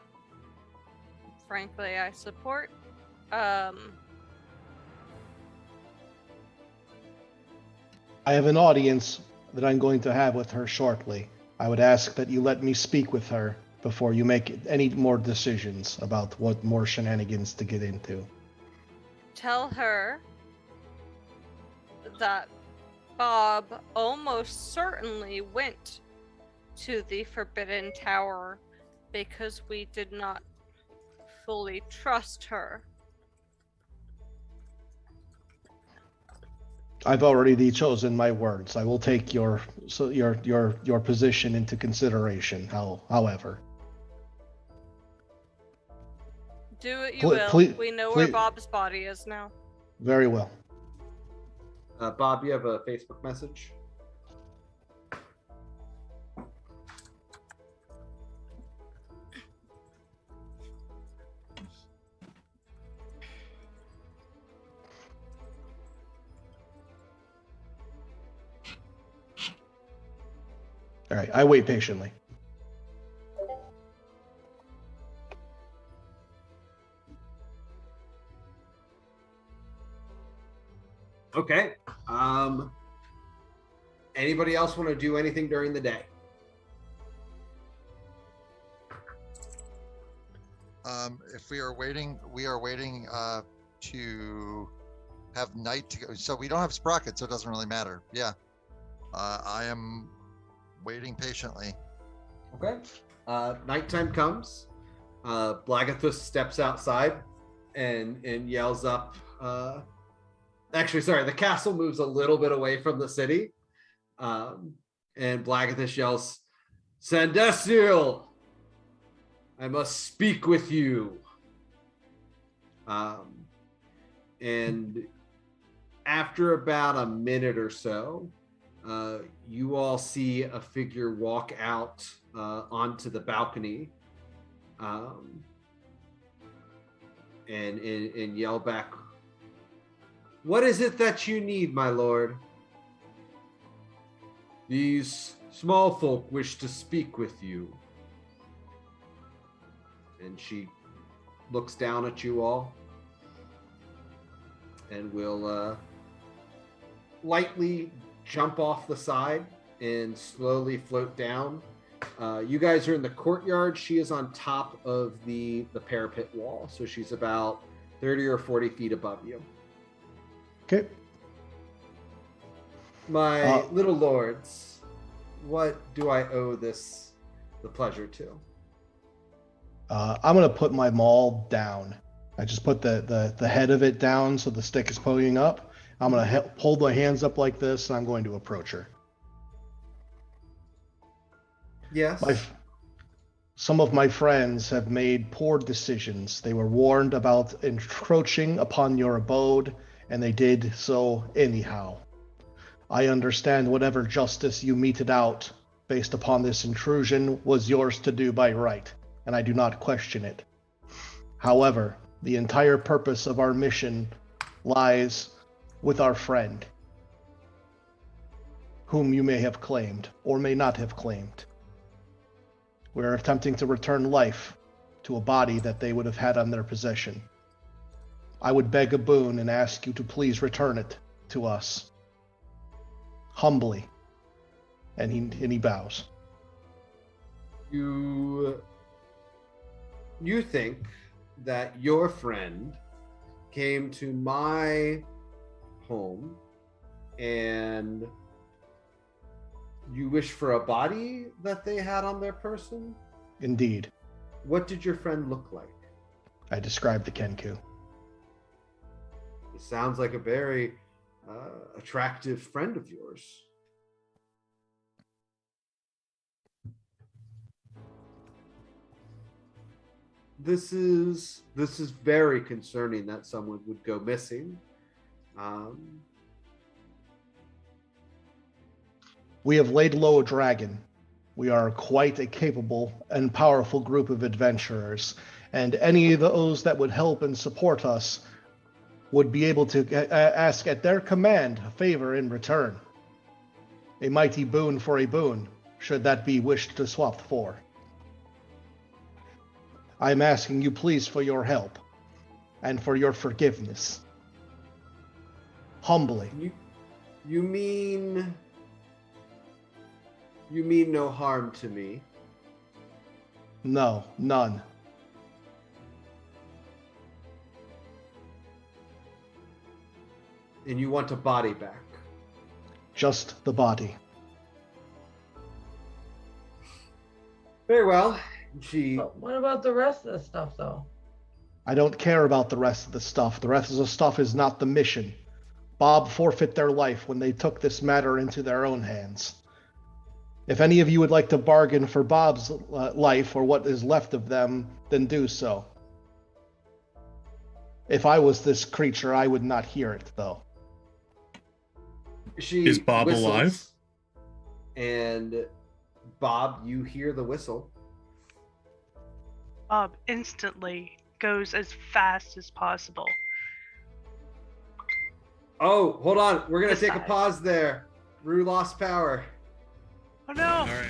frankly I support. I have an audience that I'm going to have with her shortly. I would ask that you let me speak with her before you make any more decisions about what more shenanigans to get into. Tell her that Bob almost certainly went to the Forbidden Tower because we did not fully trust her. I've already chosen my words. I will take your position into consideration. However, Do what you Pl- will. please- We know where please- Bob's body is now. very well. Bob, you have a Facebook message? All right, I wait patiently. Okay. Anybody else want to do anything during the day? If we are waiting to have night to go. So we don't have sprockets, so it doesn't really matter. Yeah. I am waiting patiently. Okay. Nighttime comes. Blagathus steps outside and yells up. Actually, sorry, the castle moves a little bit away from the city. And Blagathus yells, Sandestiel, I must speak with you. And after about a minute or so, you all see a figure walk out onto the balcony and yell back, what is it that you need, my lord? These small folk wish to speak with you. And she looks down at you all and will lightly jump off the side and slowly float down. You guys are in the courtyard. She is on top of the parapet wall, so she's about 30 or 40 feet above you. Okay. My little lords, what do I owe the pleasure to? I'm gonna put my maul down. I just put the head of it down so the stick is pointing up. I'm gonna hold my hands up like this, and I'm going to approach her. Yes. Some of my friends have made poor decisions. They were warned about encroaching upon your abode, and they did so anyhow. I understand whatever justice you meted out based upon this intrusion was yours to do by right, and I do not question it. However, the entire purpose of our mission lies with our friend, whom you may have claimed or may not have claimed. We're attempting to return life to a body that they would have had on their possession. I would beg a boon and ask you to please return it to us. Humbly. And he bows. You think that your friend came to my home and you wish for a body that they had on their person? Indeed. What did your friend look like? I described the Kenku. It sounds like a very attractive friend of yours. This is very concerning that someone would go missing. We have laid low a dragon. We are quite a capable and powerful group of adventurers, and any of those that would help and support us would be able to ask at their command a favor in return. A mighty boon for a boon, should that be wished to swap for. I am asking you please for your help and for your forgiveness. Humbly. You mean no harm to me? No, none. And you want a body back? Just the body. Very well. But what about the rest of the stuff, though? I don't care about the rest of the stuff. The rest of the stuff is not the mission. Bob forfeit their life when they took this matter into their own hands. If any of you would like to bargain for Bob's life or what is left of them, then do so. If I was this creature, I would not hear it, though. Is Bob alive? And Bob, you hear the whistle. Bob instantly goes as fast as possible. Oh, hold on. We're going to take a Decide. pause there. Rue lost power. Oh no! All right.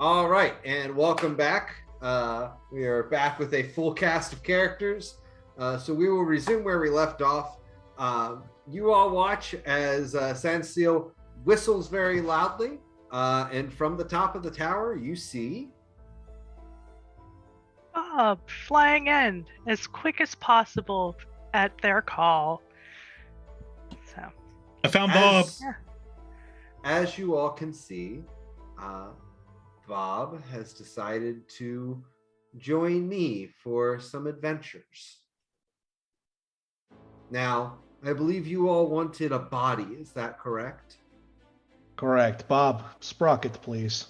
All right, and welcome back. We are back with a full cast of characters. So we will resume where we left off. You all watch as Sandsteel whistles very loudly, and from the top of the tower, you see Bob flying in as quick as possible at their call. So, I found Bob. As you all can see, Bob has decided to join me for some adventures. Now, I believe you all wanted a body, is that correct? Correct. Bob, Sprocket, please.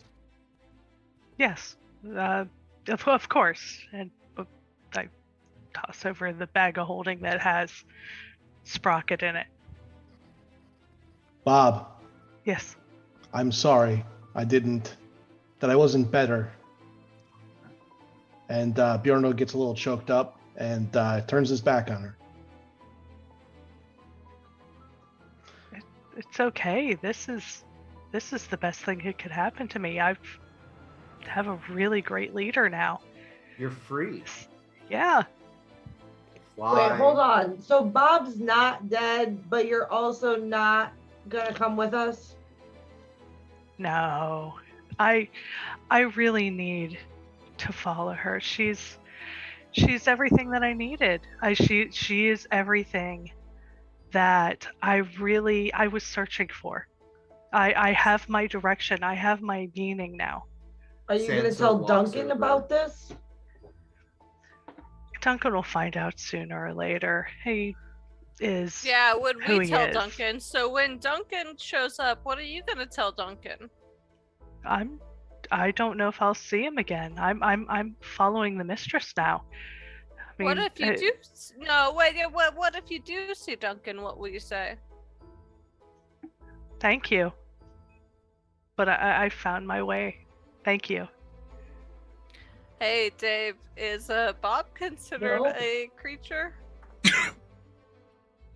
yes, of course. And I toss over the bag of holding that has Sprocket in it. Bob, Yes. I'm sorry. That I wasn't better. And Bjorno gets a little choked up and turns his back on her. It's okay. This is the best thing that could happen to me. I have a really great leader now. You're free. Yeah. Fly. Wait, hold on. So Bob's not dead, but you're also not gonna come with us? No. I really need to follow her. She's everything that I needed. She is everything that I was searching for. I have my direction. I have my meaning now. Are you gonna Sansa tell walks Duncan over. about this? Duncan will find out sooner or later. He is Yeah, would who we he tell is. Duncan? So when Duncan shows up, what are you gonna tell Duncan? I don't know if I'll see him again. I'm following the mistress now. I What mean, if you do? No, wait. What if you do see Duncan? What will you say? Thank you. But I found my way. Thank you. Hey, Dave, is Bob considered No. a creature?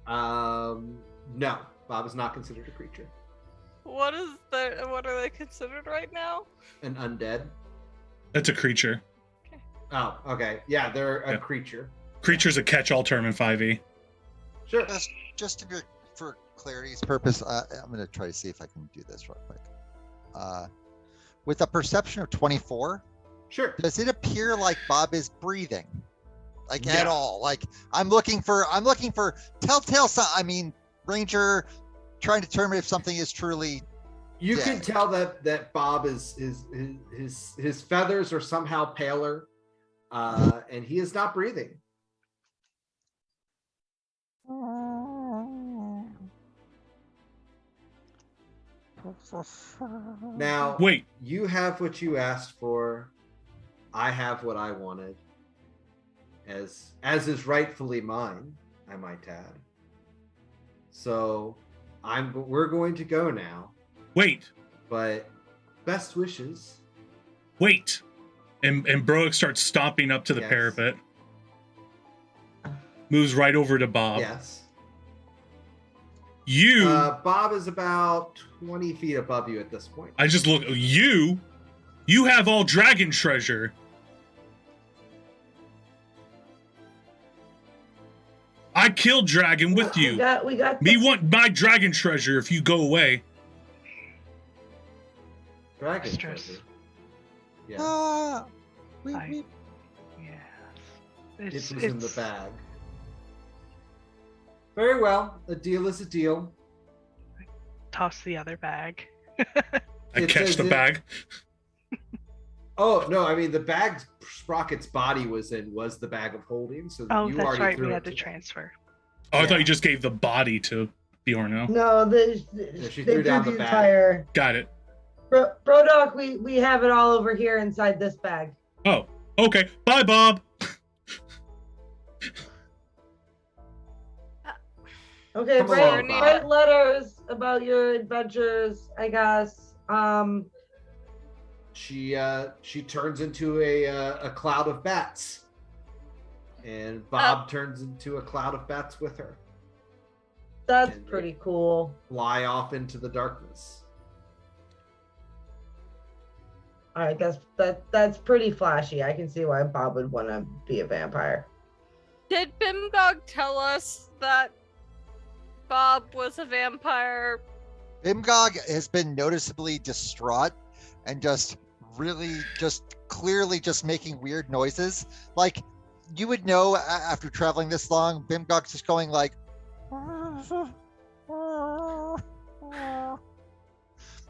No, Bob is not considered a creature. What are they considered right now? An undead. That's a creature. Oh, okay. Yeah, they're a Yeah. creature. Creature's a catch-all term in 5e. Sure. Just for clarity's purpose, I'm going to try to see if I can do this real quick. With a perception of 24, Sure. does it appear like Bob is breathing? Like Yeah. at all? Like I'm looking for telltale sign. I mean, Ranger trying to determine if something is truly. You can dead. tell that Bob is his feathers are somehow paler, and he is not breathing. Now, Wait, you have what you asked for. I have what I wanted, as is rightfully mine, I might add. So, we're going to go now. wait, But best wishes. wait. And Broick starts stomping up to the Yes. parapet. Moves right over to Bob. Yes. You, Bob is about 20 feet above you at this point. I just look, you have all dragon treasure. I killed dragon with you. We got Me want my dragon treasure if you go away. Dragon Mistress. treasure. Yes. Ah, Yes. It was in the bag. Very well. A deal is a deal. Toss the other bag. I It catch says the it- bag. Oh no! I mean, the bag Sprocket's body was in was the bag of holding. So Oh, you that's already right. threw We it had to them. transfer. Oh, I Yeah. thought you just gave the body to Bjorno. No, she they threw down the bag. entire. Got it. Brodock, we have it all over here inside this bag. Oh, okay. Bye, Bob. Okay, Come write, along, Bob. write letters about your adventures, I guess. She turns into a cloud of bats, and Bob turns into a cloud of bats with her. That's And pretty cool. Fly off into the darkness. All right, that's pretty flashy. I can see why Bob would want to be a vampire. Did Bimgog tell us that Bob was a vampire? Bimgog has been noticeably distraught and just really just clearly just making weird noises. Like you would know after traveling this long, Bimgog's just going like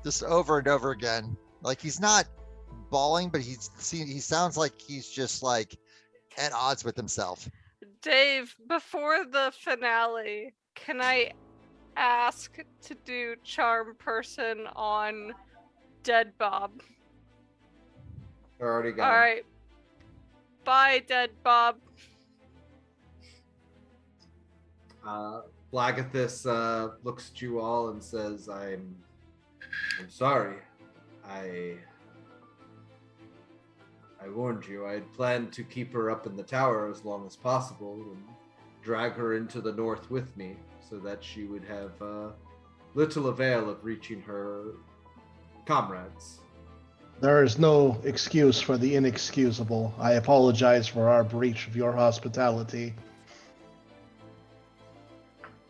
just over and over again. Like he's not bawling, but he sounds like he's just like at odds with himself. Dave, before the finale, can I ask to do charm person on dead Bob? They're already gone. All right. Bye, dead Bob. Blagathis looks at you all and says, I'm sorry. I warned you. I had planned to keep her up in the tower as long as possible and drag her into the north with me so that she would have little avail of reaching her comrades. There is no excuse for the inexcusable. I apologize for our breach of your hospitality.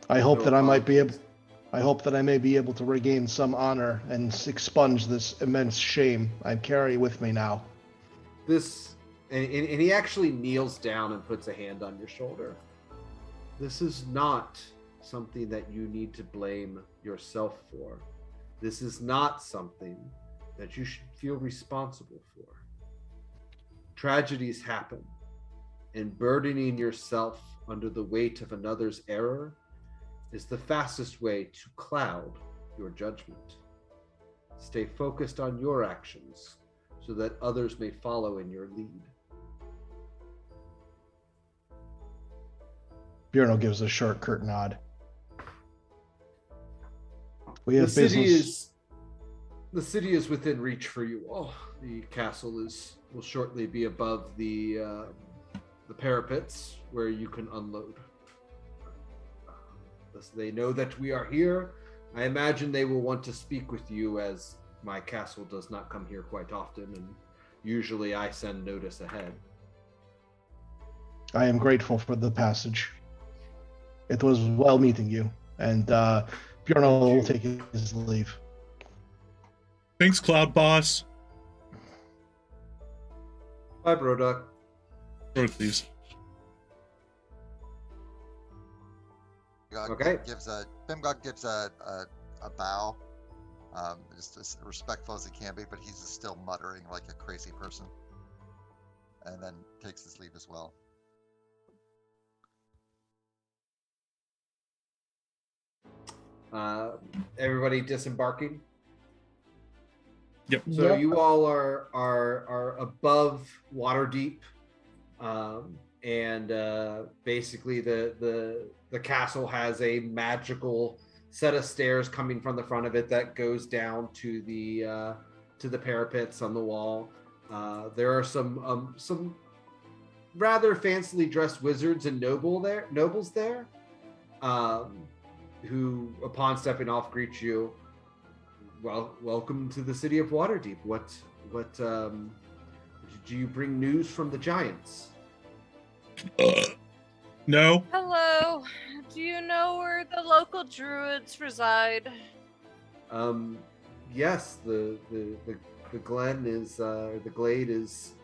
I hope that I may be able to regain some honor and expunge this immense shame I carry with me now. And he actually kneels down and puts a hand on your shoulder. This is not something that you need to blame yourself for. This is not something that you should feel responsible for. Tragedies happen, and burdening yourself under the weight of another's error is the fastest way to cloud your judgment. Stay focused on your actions so that others may follow in your lead. Bjorno gives a short, curt nod. We have The business. city is within reach for you all. The castle will shortly be above the parapets where you can unload. Thus they know that we are here. I imagine they will want to speak with you, as my castle does not come here quite often, and usually I send notice ahead. I am grateful for the passage. It was well meeting you, and Bjorno will take his leave. Thanks, Cloud Boss. Bye, Broduck. Please. Okay. Bimgog gives a bow, just as respectful as he can be, but he's still muttering like a crazy person, and then takes his leave as well. Everybody disembarking. Yep. So Yep. you all are above Waterdeep, and basically the castle has a magical set of stairs coming from the front of it that goes down to the parapets on the wall. There are some rather fancily dressed wizards and nobles there, who, upon stepping off, greet you. Well, welcome to the city of Waterdeep. What do you bring news from the giants? No. Hello. Do you know where the local druids reside? Yes, the glen is the glade is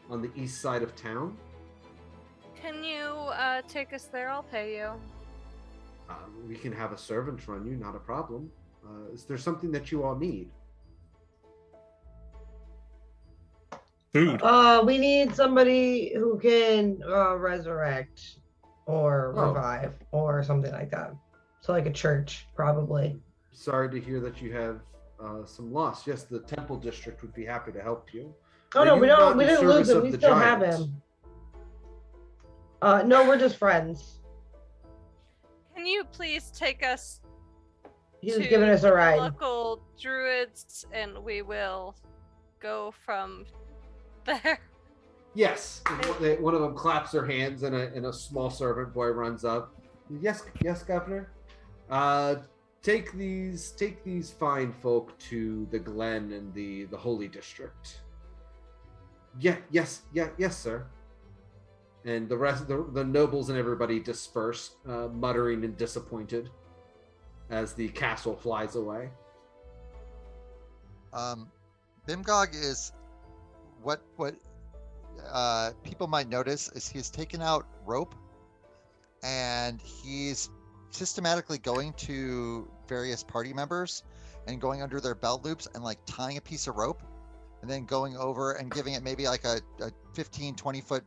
on the east side of town. Can you take us there? I'll pay you. We can have a servant run you, not a problem. Is there something that you all need? Food. We need somebody who can resurrect or Oh. revive or something like that. So like a church, probably. Sorry to hear that you have some loss. Yes, the temple district would be happy to help you. Oh Are no, you we not don't. in We didn't service lose him. of We the still have giants? him. No, we're just friends. Can you please take us He was to giving us a the ride. local druids, and we will go from there. Yes. One of them claps their hands, and a small servant boy runs up. Yes, Governor. Take these fine folk to the glen and the holy district. Yes, sir. And the rest, the nobles and everybody disperse, muttering and disappointed as the castle flies away. Bimgog is what people might notice is he's taken out rope and he's systematically going to various party members and going under their belt loops and like tying a piece of rope and then going over and giving it maybe like a 15-20 foot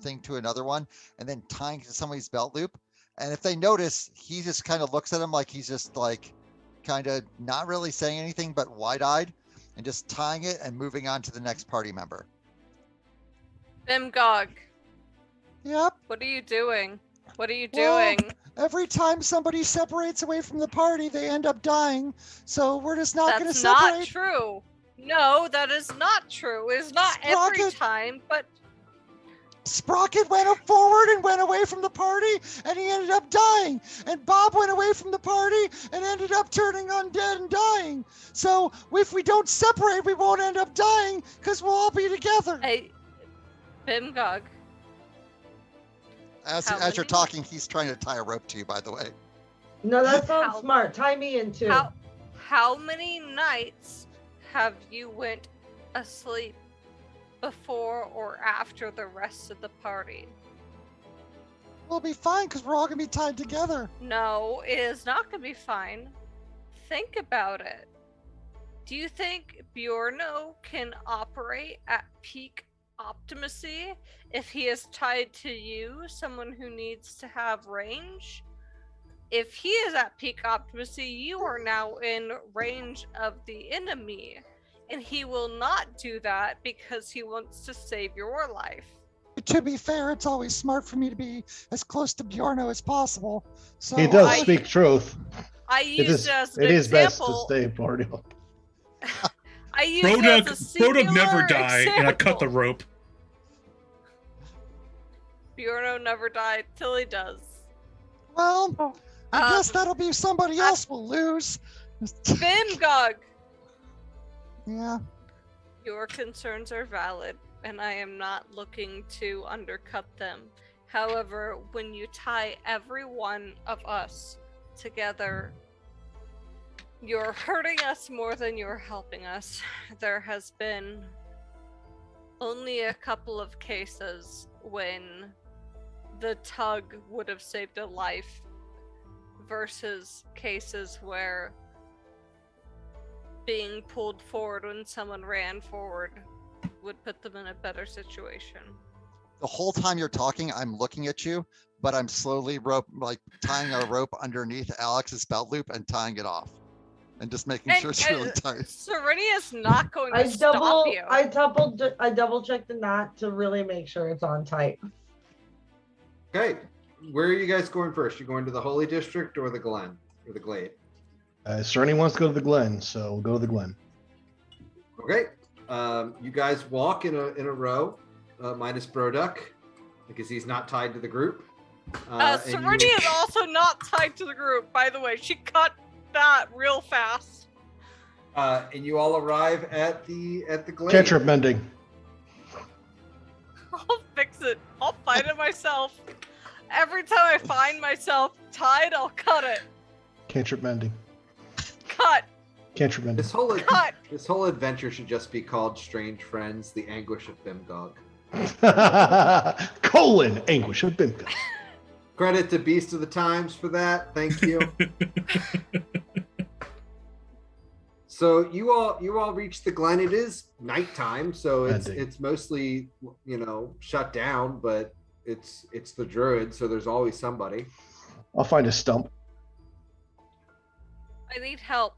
thing to another one and then tying to somebody's belt loop. And if they notice, he just kind of looks at him like he's just like kind of not really saying anything but wide-eyed and just tying it and moving on to the next party member. Bimgog, Yep. what are you doing? What are you Well, doing? Every time somebody separates away from the party, they end up dying. So we're just not going to That's separate. not true. No, that is not true. It's not every Sprocket. time, but Sprocket went up forward and went away from the party, and he ended up dying. And Bob went away from the party and ended up turning undead and dying. So if we don't separate, we won't end up dying because we'll all be together. hey, Bimgog, As How you're many? talking, he's trying to tie a rope to you, by the way. No, that sounds How- smart. Tie me in too. how many nights have you went asleep before or after the rest of the party? We'll be fine because we're all going to be tied together. No, it is not going to be fine. Think about it. Do you think Bjorno can operate at peak optimacy if he is tied to you, someone who needs to have range? If he is at peak optimacy, you are now in range of the enemy, and he will not do that because he wants to save your life. To be fair, it's always smart for me to be as close to Bjorno as possible. So He does I- speak truth. I It used is, it as an it is best to example. stay party. I used it as a Brodug never singular die, and I cut the example. rope. Bjorno never died till he does. well, I guess Um, that'll be somebody else will lose. Bimgog, Yeah. your concerns are valid, and I am not looking to undercut them. However, when you tie every one of us together, you're hurting us more than you're helping us. There has been only a couple of cases when the tug would have saved a life versus cases where being pulled forward when someone ran forward would put them in a better situation. The whole time you're talking, I'm looking at you, but I'm slowly tying a rope underneath Alex's belt loop and tying it off, and just making sure it's really tight. Serenia is not going to I stop you. I double checked the knot to really make sure it's on tight. Okay, where are you guys going first? You going to the Holy District or the Glen or the Glade? Cerny wants to go to the Glen, so we'll go to the Glen. Okay, you guys walk in a row, minus Broduk, because he's not tied to the group. And you- Serenia is also not tied to the group, by the way. She cut that real fast. and you all arrive at the Glade. Cantrip mending. I'll fix it. I'll find it myself. Every time I find myself tied, I'll cut it. Cantrip mending. Cut. Cantrip mending. Cut. This whole adventure should just be called Strange Friends: The Anguish of Bimgog. Colon anguish of Bimka. Credit to Beast of the Times for that. Thank you. So you all reach the Glen. It is nighttime, so Ending. it's mostly shut down, but it's the druid, so there's always somebody. I'll find a stump. I need help.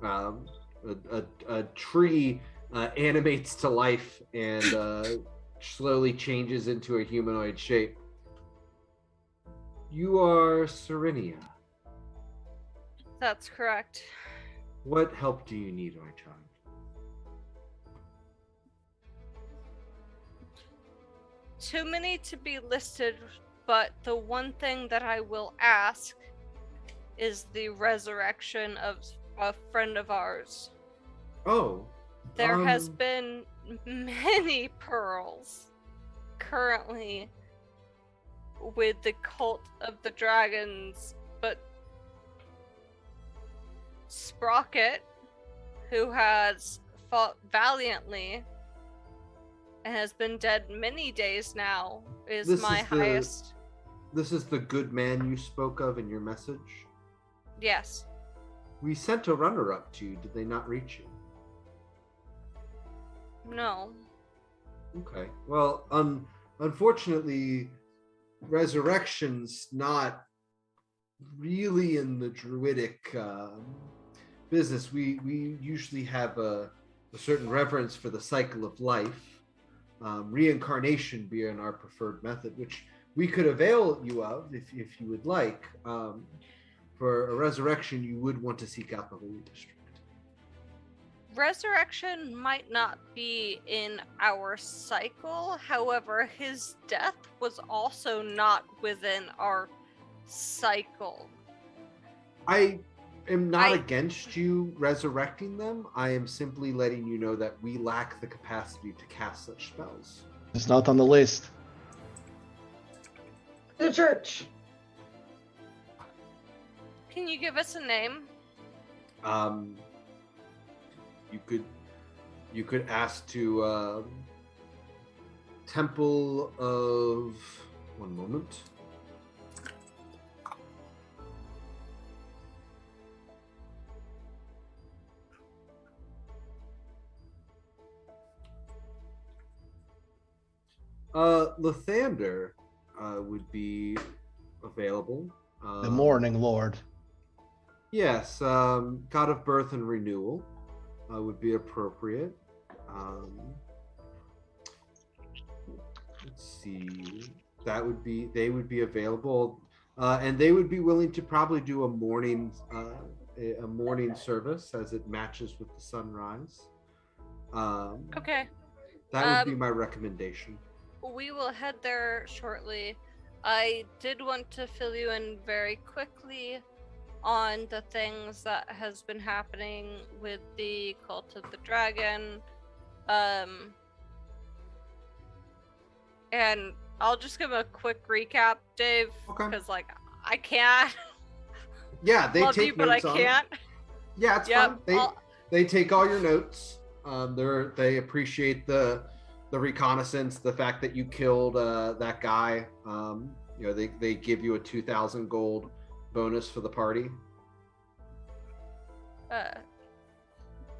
A tree animates to life and slowly changes into a humanoid shape. You are Serenia. That's correct. What help do you need, my child? Too many to be listed, but the one thing that I will ask is the resurrection of a friend of ours. Oh, There has Um, been many pearls currently with the cult of the dragons, but Sprocket, who has fought valiantly and has been dead many days now, is This my is the- highest. This is the good man you spoke of in your message. Yes. We sent a runner-up to you. Did they not reach you? No. Okay. Well, unfortunately, resurrection's not really in the druidic business. We usually have a certain reverence for the cycle of life. Reincarnation being our preferred method, which we could avail you of if you would like. For a resurrection, you would want to seek out the Holy District. Resurrection might not be in our cycle. However, his death was also not within our cycle. I am not against you resurrecting them. I am simply letting you know that we lack the capacity to cast such spells. It's not on the list. The church. Can you give us a name? You could ask to Temple of, one moment. Lathander would be available. The Morning Lord. Yes, God of Birth and Renewal would be appropriate. Let's see. They would be available, and they would be willing to probably do a morning service as it matches with the sunrise. Okay. That would be my recommendation. We will head there shortly. I did want to fill you in very quickly on the things that has been happening with the cult of the dragon. And I'll just give a quick recap, Dave, Okay. because I can't. Yeah, they love take you, but I notes on it. can't. Yeah, it's Yep, fun. They take all your notes. They appreciate the reconnaissance, the fact that you killed that guy. They give you a 2,000 gold bonus for the party.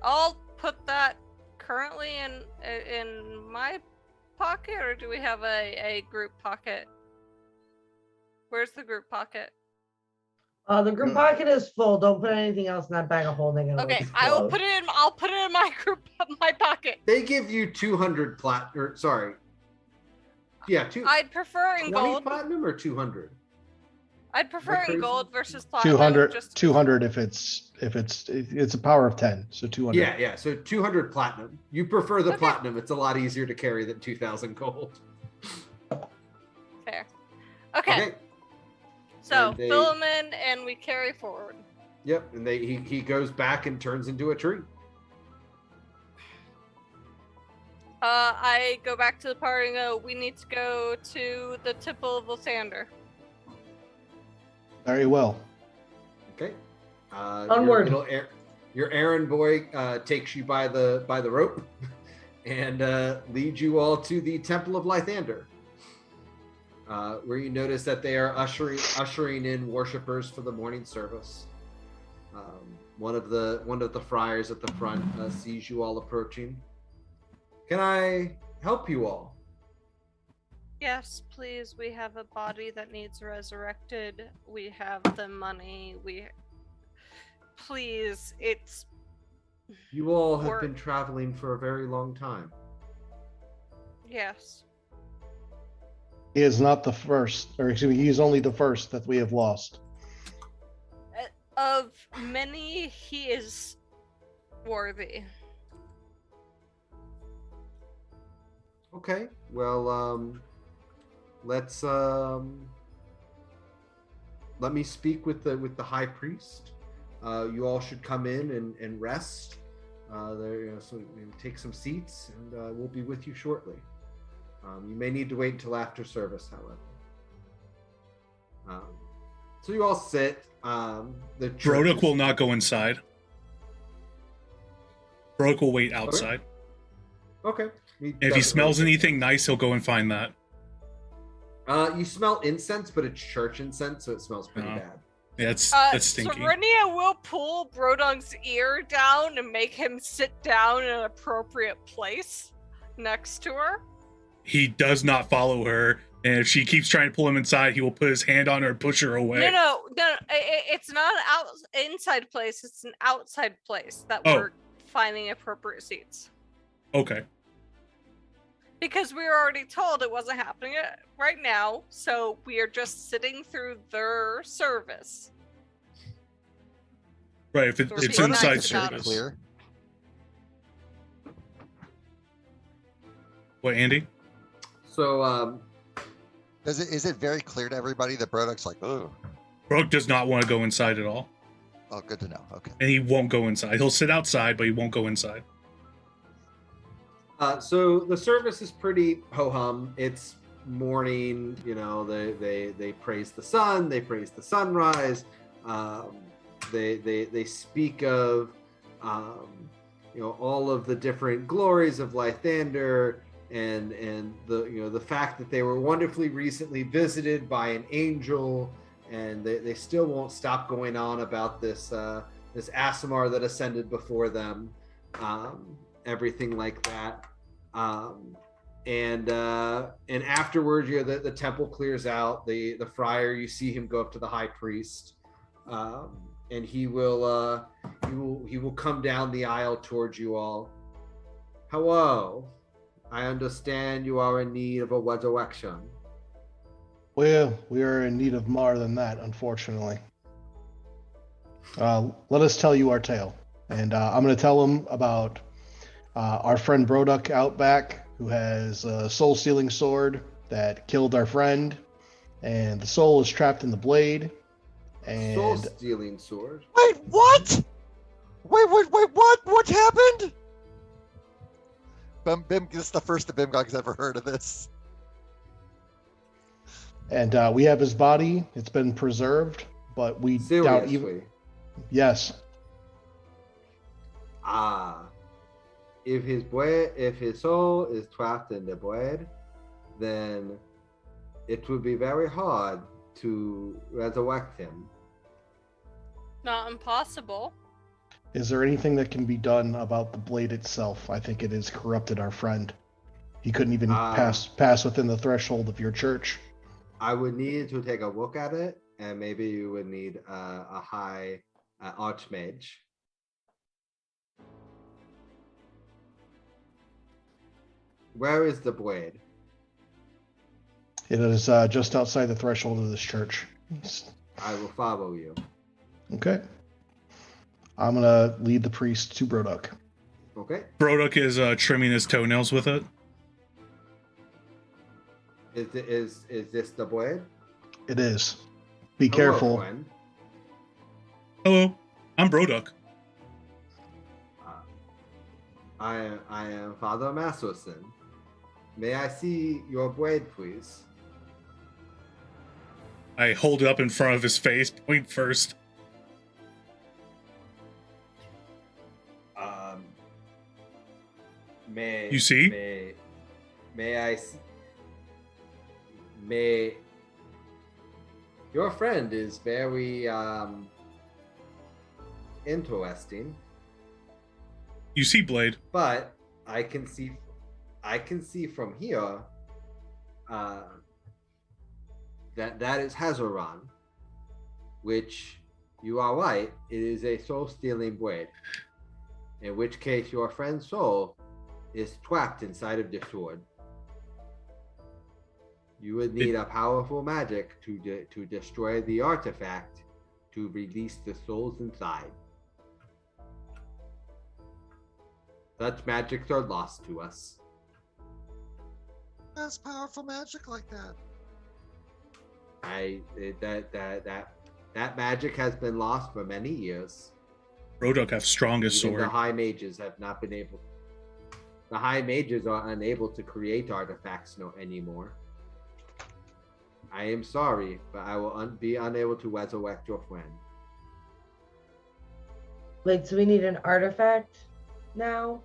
I'll put that currently in my pocket, or do we have a group pocket? Where's the group pocket? The group pocket is full. Don't put anything else in that bag of holding. It'll Okay, explode. I will put it in. I'll put it in my my pocket. They give you 200 I'd prefer in 20 gold. platinum or 200. I'd prefer in crazy? gold versus platinum. 200, Just 200 if it's a power of 10, so 200. Yeah. So 200 platinum. You prefer the Okay. platinum. It's a lot easier to carry than 2,000 gold. fair. Okay, so And they- fill them in, and we carry forward. Yep. And he goes back and turns into a tree. I go back to the party and go, we need to go to the Temple of Lathander. Very well. Okay. Onward. Your errand boy takes you by the rope and leads you all to the Temple of Lythander, where you notice that they are ushering in worshippers for the morning service. One of the friars at the front sees you all approaching. Can I help you all? Yes, please. We have a body that needs resurrected. We have the money. Please, it's. You all have Or- been traveling for a very long time. Yes. He is not the first, or excuse me, he is only the first that we have lost. Of many, he is worthy. Okay. Well, let's let me speak with the high priest. You all should come in and rest. So take some seats, and we'll be with you shortly. You may need to wait until after service, however. So you all sit. The Broduk will not go inside. Broduk will wait outside. Okay. If he smells anything nice, he'll go and find that. You smell incense, but it's church incense, so it smells pretty bad. Yeah, that's stinky. Serenia will pull Brodug's ear down and make him sit down in an appropriate place next to her. He does not follow her, and if she keeps trying to pull him inside, he will put his hand on her and push her away. No. It's not an inside place. It's an outside place that we're finding appropriate seats. Okay. Because we were already told it wasn't happening right now, so we are just sitting through their service. Right, if We're it's being inside nice about it. service. Clear. What, Andy? So, Is it very clear to everybody that Broduk's like, oh, Broduk does not want to go inside at all, oh, good to know. Okay. and he won't go inside. He'll sit outside, but he won't go inside. so the service is pretty ho-hum. It's morning, they praise the sun, they praise the sunrise. They speak of, all of the different glories of Lythander, and the fact that they were wonderfully recently visited by an angel, and they still won't stop going on about this Aasimar that ascended before them, everything like that. And afterwards, the temple clears out. The friar, you see him go up to the high priest, and he will come down the aisle towards you all. Hello, I understand you are in need of a resurrection. Well, we are in need of more than that, unfortunately. Let us tell you our tale, and I'm going to tell them about our friend Broduk out back, who has a soul-stealing sword that killed our friend, and the soul is trapped in the blade. And Soul-stealing sword. Wait, what? Wait, what? What happened? Bim, this is the first that Bimgog's ever heard of this. And we have his body. It's been preserved, but we doubt even. Seriously. Yes. If his soul is trapped in the blade, then it would be very hard to resurrect him. Not impossible. Is there anything that can be done about the blade itself? I think it has corrupted our friend. He couldn't even pass within the threshold of your church. I would need to take a look at it, and maybe you would need a high archmage. Where is the blade? It is just outside the threshold of this church. I will follow you. Okay. I'm gonna lead the priest to Broduk. Okay. Broduk is trimming his toenails with it. Is this the blade? It is. Be Hello, careful. friend. Hello, I'm Broduk. I am Father Massoson. May I see your blade, please? I hold it up in front of his face, point first. May You see? May I see? May your friend is very interesting, You see, Blade. but I can see from here that is Hazoran, which you are right, it is a soul-stealing blade. In which case your friend's soul is trapped inside of the sword. You would need a powerful magic to destroy the artifact to release the souls inside. Such magics are lost to us. That's powerful magic like that. That magic has been lost for many years. Rodok have strongest Even the sword. high mages have not been able. The high mages are unable to create artifacts anymore. I am sorry, but I will be unable to resurrect your friend. Wait, so we need an artifact now?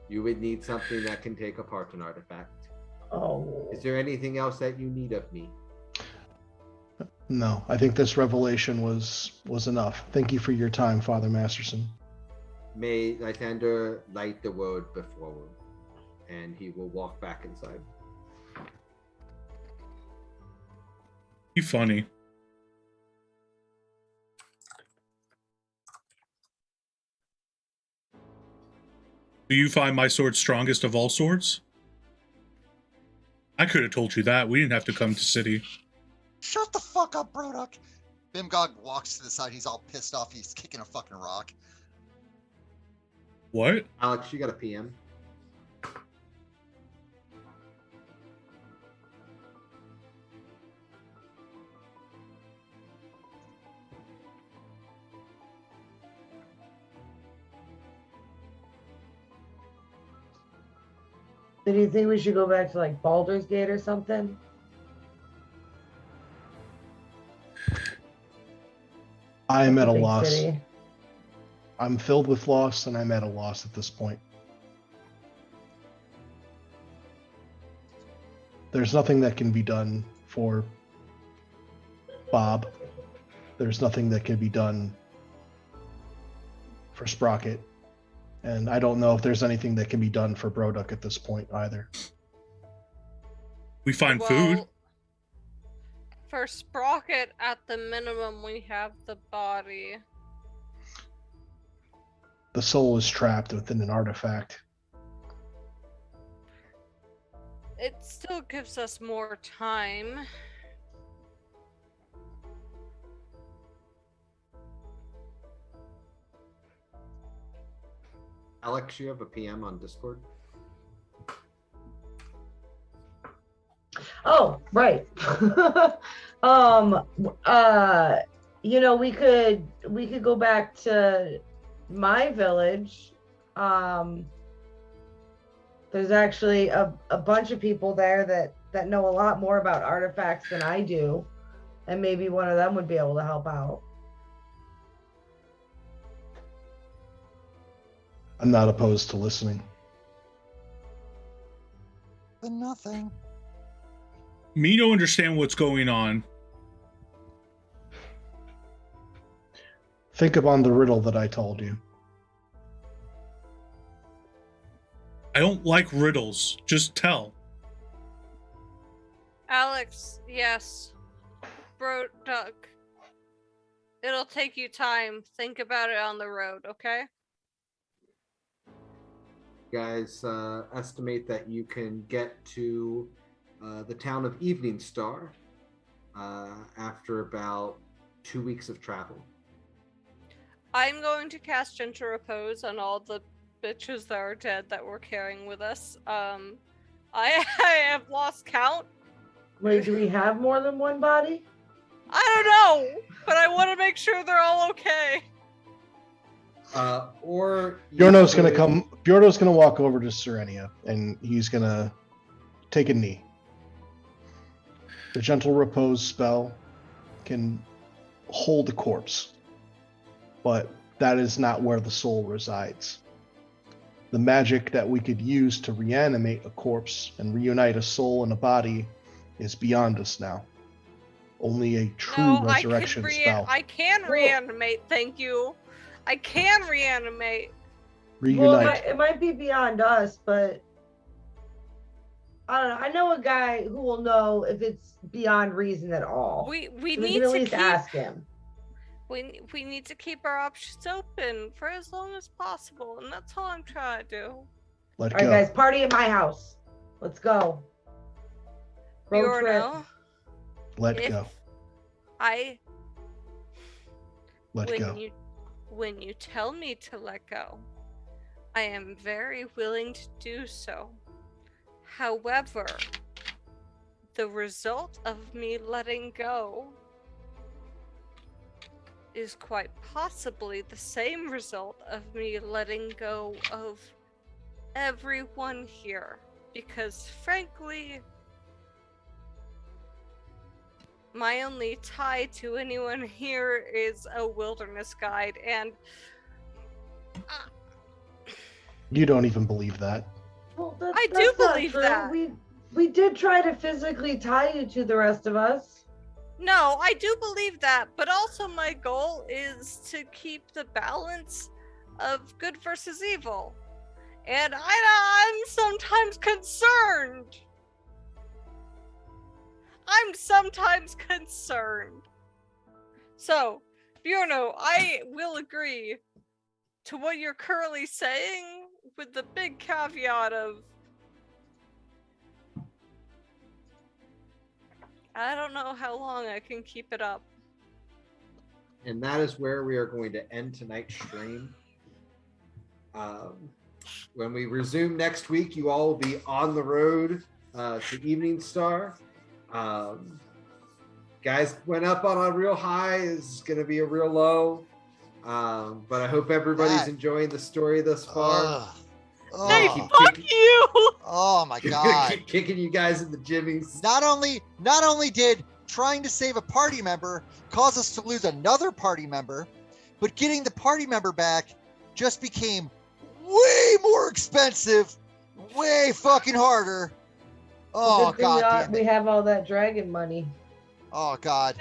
You would need something that can take apart an artifact. Oh. Is there anything else that you need of me? No, I think this revelation was enough. Thank you for your time, Father Masterson. May Lysander light the road before him, and he will walk back inside. You funny. Do you find my sword strongest of all swords? I could have told you that. We didn't have to come to city. Shut the fuck up, Broduk. Bimgog walks to the side. He's all pissed off. He's kicking a fucking rock. What? Alex, you got a PM? So do you think we should go back to like Baldur's Gate or something? I am at a Big loss. city. I'm filled with loss, and I'm at a loss at this point. There's nothing that can be done for Bob. There's nothing that can be done for Sprocket. And I don't know if there's anything that can be done for Broduk at this point either. We find food. For Sprocket, at the minimum, we have the body. The soul is trapped within an artifact. It still gives us more time. Alex, you have a PM on Discord? Oh, right. You know, we could go back to my village. There's actually a bunch of people there that know a lot more about artifacts than I do, and maybe one of them would be able to help out. I'm not opposed to listening. Then nothing. Me don't understand what's going on. Think upon the riddle that I told you. I don't like riddles. Just tell. Alex, yes. Bro, Doug. It'll take you time. Think about it on the road, okay? Guys estimate that you can get to the town of Evening Star after about 2 weeks of travel. I'm going to cast Gentle Repose on all the bitches that are dead that we're carrying with us. I have lost count. Wait, do we have more than one body? I don't know, but I want to make sure they're all okay. Or Bjorno's gonna walk over to Serenia, and he's gonna take a knee. The Gentle Repose spell can hold a corpse, but that is not where the soul resides. The magic that we could use to reanimate a corpse and reunite a soul and a body is beyond us now. Only a true resurrection spell. I can reanimate, thank you. I can reanimate. Reunite. Well, it might be beyond us, but I don't know. I know a guy who will know if it's beyond reason at all. We So need can at to least keep ask him. we need to keep our options open for as long as possible, and that's all I'm trying to do. Let All right, go. guys, party at my house. Let's go. Road trip. Bjorno, Let if go. Let go. When you tell me to let go, I am very willing to do so. However, the result of me letting go is quite possibly the same result of me letting go of everyone here. Because frankly, my only tie to anyone here is a wilderness guide, and You don't even believe that. Well, I do that's not believe true. that. We did try to physically tie you to the rest of us. no, I do believe that, but also my goal is to keep the balance of good versus evil. And I'm sometimes concerned. So, Bjorno, I will agree to what you're currently saying with the big caveat of I don't know how long I can keep it up. And that is where we are going to end tonight's stream. When we resume next week, you all will be on the road to Evening Star. Guys went up on a real high. Is going to be a real low. But I hope everybody's enjoying the story thus far. Hey, Oh, fuck you! oh my god. Keep kicking you guys in the jimmies. Not only did trying to save a party member cause us to lose another party member, but getting the party member back just became way more expensive, way fucking harder. Oh Good thing god damn we it. have all that dragon money. Oh god.